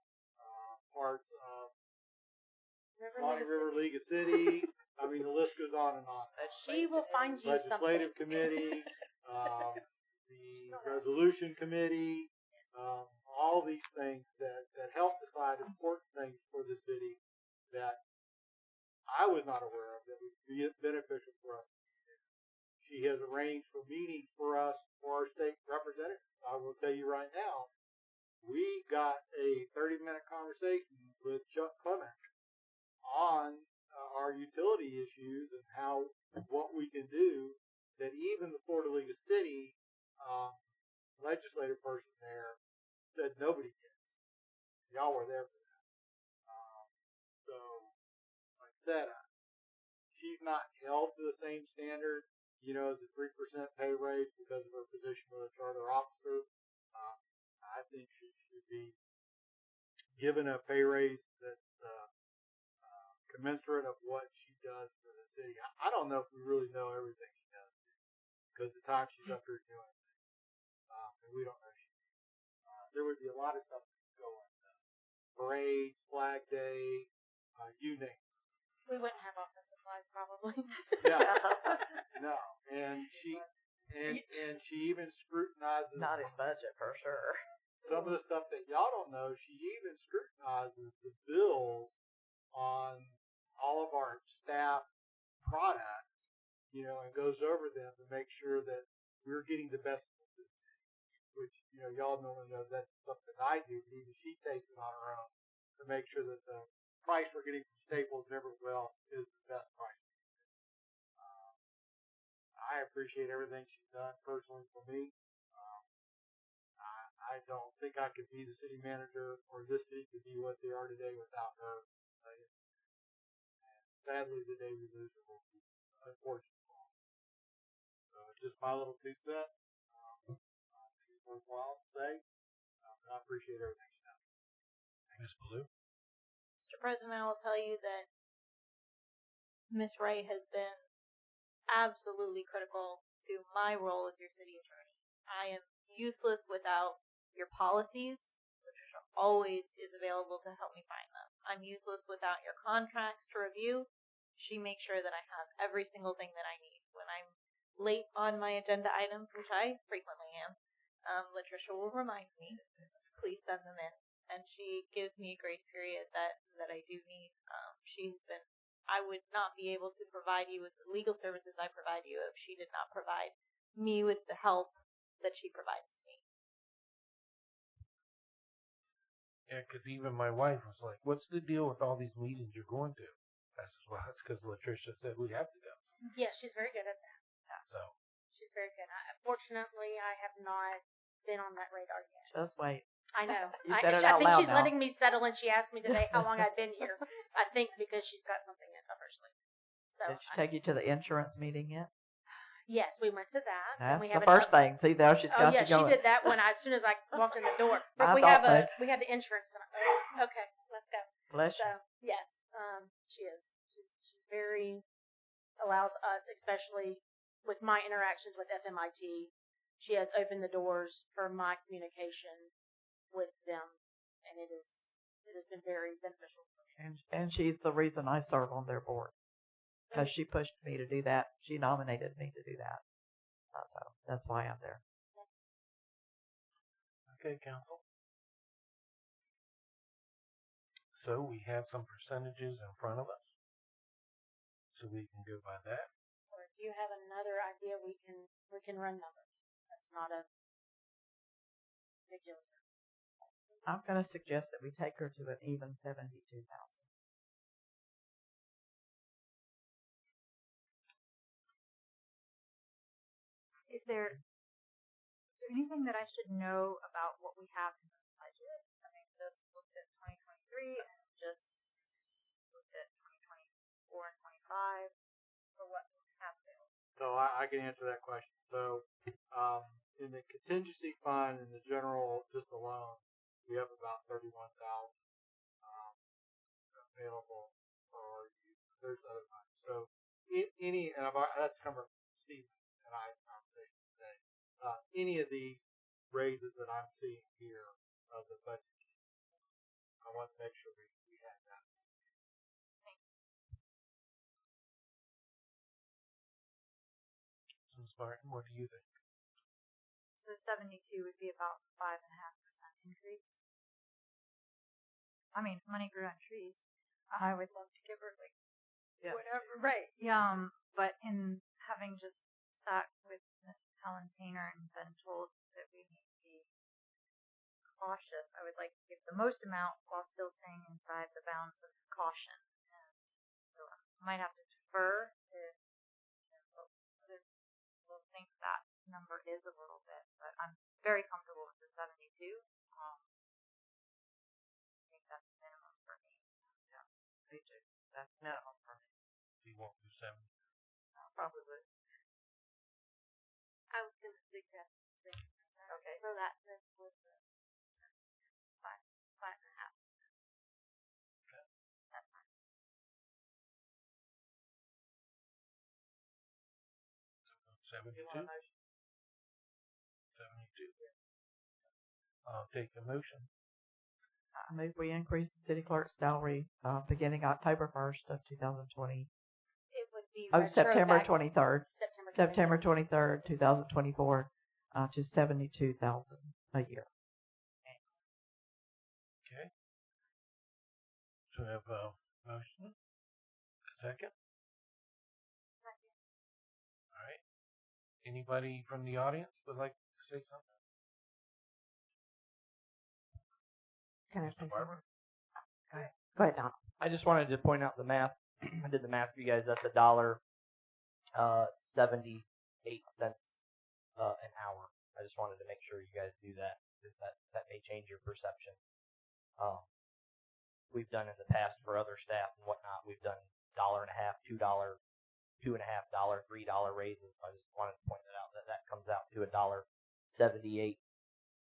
parts of Bonnie River League of Cities. I mean, the list goes on and on. She will find you Legislative something. Committee, the Resolution Committee, all these things that help decide important things for the city that I was not aware of that would be beneficial for us. She has arranged for meetings for us for our state representatives. I will tell you right now, we got a 30-minute conversation with Chuck Clement on our utility issues and what we can do that even the Florida League of City legislative person there said nobody did. Y'all were there for that. So, like I said, she's not held to the same standard, as a 3% pay raise because of her position with a charter officer. I think she should be given a pay raise that's commensurate of what she does for the city. I don't know if we really know everything she does because the time she's up here doing things, and we don't know she. There would be a lot of stuff that could go on. Parades, Flag Day, you name it. We wouldn't have office supplies probably. No, and she even scrutinizes. Not in budget for sure. Some of the stuff that y'all don't know, she even scrutinizes the bills on all of our staff products, and goes over them to make sure that we're getting the best of the city. Which, y'all normally know that's something I do, but even she takes it on her own to make sure that the price we're getting from Staples and everywhere else is the best price. I appreciate everything she's done personally for me. I don't think I could be the city manager or this city could be what they are today without her. And sadly, the day we lose her will be unfortunate. So it's just my little 2 cents. I think it's worthwhile to say. I appreciate everything she's done. Ms. Ballou? Mr. President, I will tell you that Ms. Wright has been absolutely critical to my role as your city attorney. I am useless without your policies, which always is available to help me find them. I'm useless without your contracts to review. She makes sure that I have every single thing that I need. When I'm late on my agenda items, which I frequently am, Latricia will remind me, please send them in. And she gives me a grace period that I do need. I would not be able to provide you with the legal services I provide you if she did not provide me with the help that she provides to me. Yeah, because even my wife was like, "What's the deal with all these meetings you're going to?" I said, "Well, that's because Latricia said we have to go." Yeah, she's very good at that. So She's very good. Fortunately, I have not been on that radar yet. Just wait. I know. You said it I out think loud she's now. letting me settle, and she asked me today how long I've been here. I think because she's got something up her sleeve. So Did she take you to the insurance meeting yet? yes, we went to that. That's and we the have first another- thing. See, there she's got Oh yeah, you going. she did that as soon as I walked in the door. But I we thought have so. we had the insurance. Okay, let's go. Bless So yes, she is. She's very allows us, especially with my interactions with FMIT. She has opened the doors for my communication with them, and it has been very beneficial for me. And she's the reason I serve on their board. Because she pushed me to do that. She nominated me to do that. So that's why I'm there. okay, council. So we have some percentages in front of us, so we can go by that. Or if you have another idea, we can run numbers. That's not a big deal. I'm going to suggest that we take her to an even 72,000. Is there anything that I should know about what we have in the budget? I mean, just looked at 2023 and just looked at 2024 and 25 for what we have available. So I can answer that question. So in the contingency fund and the general just alone, we have about 31,000 available for you. There's other money. So that's coming from Steve and I's conversation today. Any of these raises that I'm seeing here of the budget, I want to make sure we have that. Ms. Martin, what do you think? So 72 would be about 5.5% increase. I mean, money grew on trees. I would love to give her like whatever, right? Yeah. But in having just sat with Mrs. Helen Painter and been told that we need to be cautious, I would like to give the most amount while still staying inside the bounds of caution. And so I might have to defer to other people think that number is a little bit, but I'm very comfortable with the 72. I think that's minimum for me. Yeah, me too. That's minimum for me. Do you want to do 70? Probably would. I was going to suggest 6%. Okay. So that this was the 5.5%. Okay. That's fine. 72? You want a motion? 72. I'll take a motion. I move we increase the city clerk's salary beginning October 1st of 2020. It would be September retroact- 23rd. September 23rd, 2024 to $72,000 a year. Okay. So we have a motion. A second? Second. All right. Anybody from the audience would like to say something? Can I say Mr. Barber? something? Go ahead, Donald. I just wanted to point out the math. I did the math for you guys. That's $1.78 an hour. I just wanted to make sure you guys do that because that may change your perception. We've done in the past for other staff and whatnot. We've done $1.50, $2, $2.50, $3 raises. I just wanted to point that out. That comes out to $1.78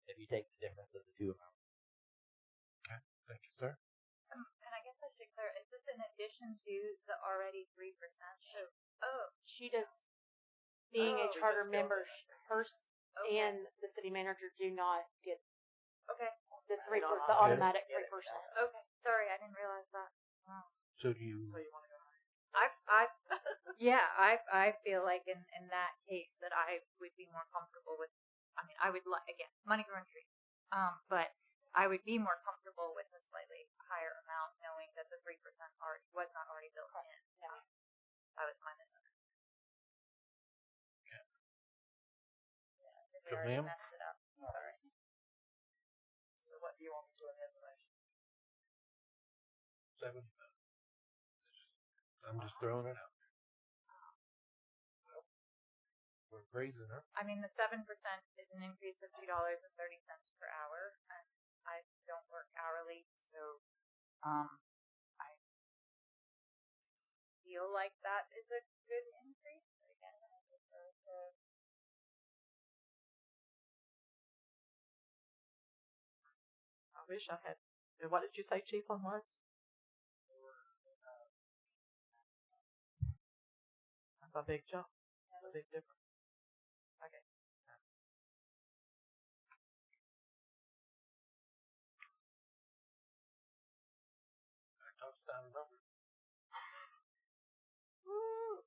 if you take the difference of the two amounts. Okay. Thank you, sir. And I guess I should clear, is this in addition to the already 3%? She does, being a Oh, we charter just member, her Okay. and the city manager do not get Okay. the don't the get automatic it. 3%. Okay. Sorry, I didn't realize that. Wow. So do you? So you want to go higher? I feel like in that case that I would be more comfortable with. I mean, I would again, money growing trees. But I would be more comfortable with a slightly higher amount, knowing that the 3% was not already built in. Yeah. That was my misunderstanding. Okay. Yeah, So, we already ma'am? messed it up. Sorry. So what do you want me to amend the motion? 7. I'm just throwing it out. Well, we're praising her. I mean, the 7% is an increase of $2.30 per hour, and I don't work hourly, so I feel like that is a good increase. But again, I prefer to. I wish I had. What did you say, Chief, on what? That's a big jump. That's a big difference. Okay. I tossed down a number. Woo!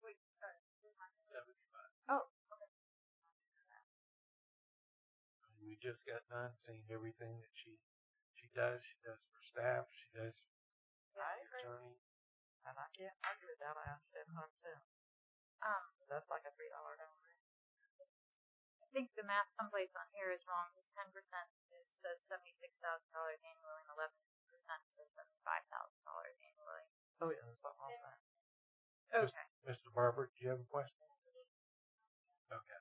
Wait, sorry. 75. Oh, okay. And we just got done saying everything that she does. She does for staff. She does I for agree. attorney. And I can't argue with that. I understand 100%. That's like a $3 dollar. I think the math someplace on here is wrong. Because 10% says $76,000 annually, and 11% says $75,000 annually. Oh yeah, there's something wrong with that. Okay. Mr. Barber, do you have a question? Okay.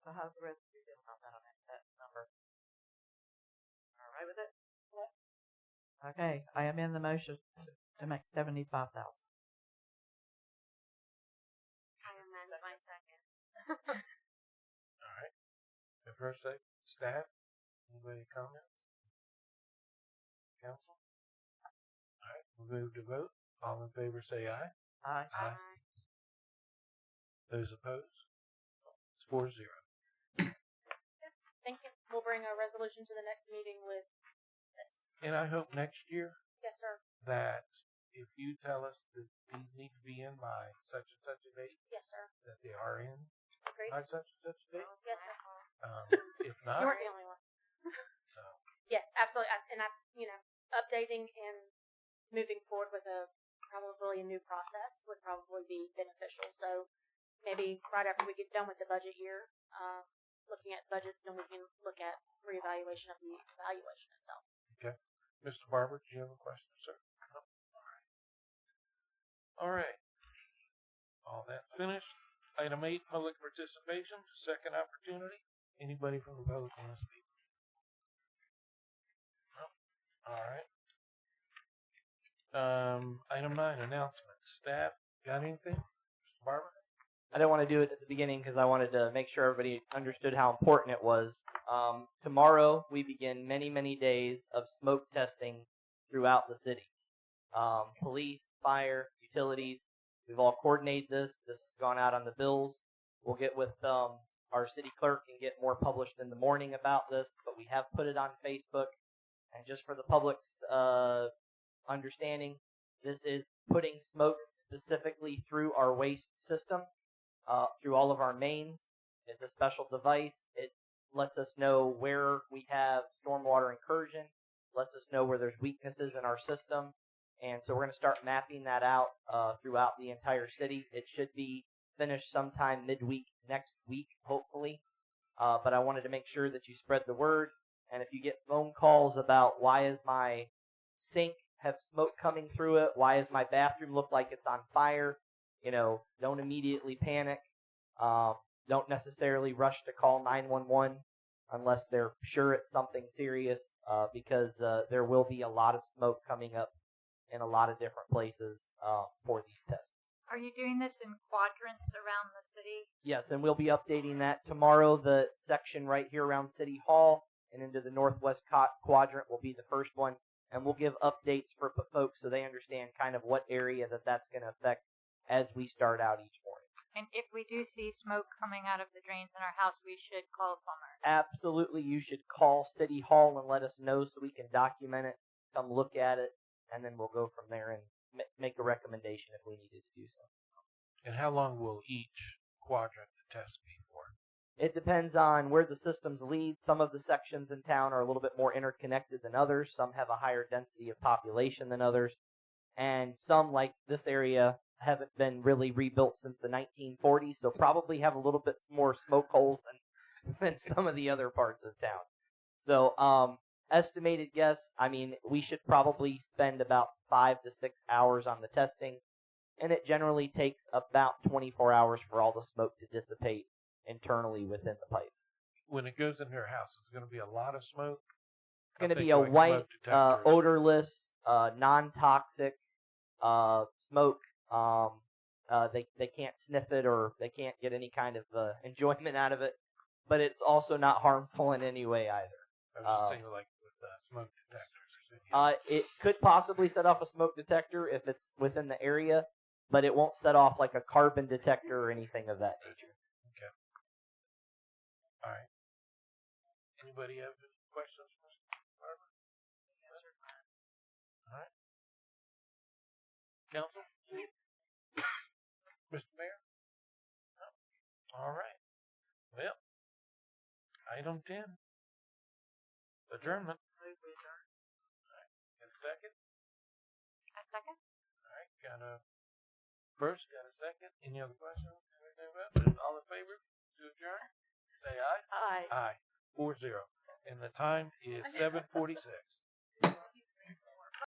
So how's the rest of you feeling about that number? All right with it? Okay, I amend the motion to make 75,000. I amend my second. All right. The first staff. Anybody comments? Council? All right. We'll move to vote. All in favor say aye. Aye. Aye. Those opposed? It's 4-0. Thank you. We'll bring a resolution to the next meeting with this. And I hope next year Yes, sir. that if you tell us that these need to be in by such and such a date, Yes, sir. that they are in Great. by such and such a date. Yes, sir. If not, You weren't the only one. so Yes, absolutely. Updating and moving forward with probably a new process would probably be beneficial. So maybe right after we get done with the budget year, looking at budgets, then we can look at reevaluation of the evaluation itself. okay. Mr. Barber, do you have a question, sir? No? All right. All that's finished. Item 8, public participation, second opportunity. Anybody from the public want to speak? No? All right. Item 9, announcements. Staff, got anything? Mr. Barber? I didn't want to do it at the beginning because I wanted to make sure everybody understood how important it was. Tomorrow, we begin many, many days of smoke testing throughout the city. Police, fire, utilities, we've all coordinated this. This has gone out on the bills. We'll get with our city clerk and get more published in the morning about this, but we have put it on Facebook. And just for the public's understanding, this is putting smoke specifically through our waste system, through all of our mains. It's a special device. It lets us know where we have stormwater incursion, lets us know where there's weaknesses in our system. And so we're going to start mapping that out throughout the entire city. It should be finished sometime midweek next week, hopefully. But I wanted to make sure that you spread the word. And if you get phone calls about why is my sink have smoke coming through it, why does my bathroom look like it's on fire, don't immediately panic. Don't necessarily rush to call 911 unless they're sure it's something serious, because there will be a lot of smoke coming up in a lot of different places for these tests. Are you doing this in quadrants around the city? Yes, and we'll be updating that tomorrow. The section right here around City Hall and into the northwest quadrant will be the first one, and we'll give updates for folks so they understand kind of what area that's going to affect as we start out each morning. And if we do see smoke coming out of the drains in our house, we should call a plumber. Absolutely, you should call City Hall and let us know so we can document it, come look at it, and then we'll go from there and make a recommendation if we needed to do so. And how long will each quadrant test be for? It depends on where the systems lead. Some of the sections in town are a little bit more interconnected than others. Some have a higher density of population than others. And some, like this area, haven't been really rebuilt since the 1940s, so probably have a little bit more smoke holes than some of the other parts of town. So, estimated guess, we should probably spend about 5 to 6 hours on the testing, and it generally takes about 24 hours for all the smoke to dissipate internally within the pipe. When it goes in your house, it's going to be a lot of smoke. It's going to be a white, odorless, non-toxic smoke. They can't sniff it or they can't get any kind of enjoyment out of it, but it's also not harmful in any way either. I was just saying, like with smoke detectors. It could possibly set off a smoke detector if it's within the area, but it won't set off like a carbon detector or anything of that nature. Okay. All right. Anybody have any questions for Mr. Barber? All right. Council? Mr. Mayor? No? All right. Well, item 10. Adjournment. All right. Got a second? A second? All right. Got a first, got a second. Any other questions? Anything about it? All in favor to adjourn? Say aye. Aye. Aye. 4-0. And the time is 7:46.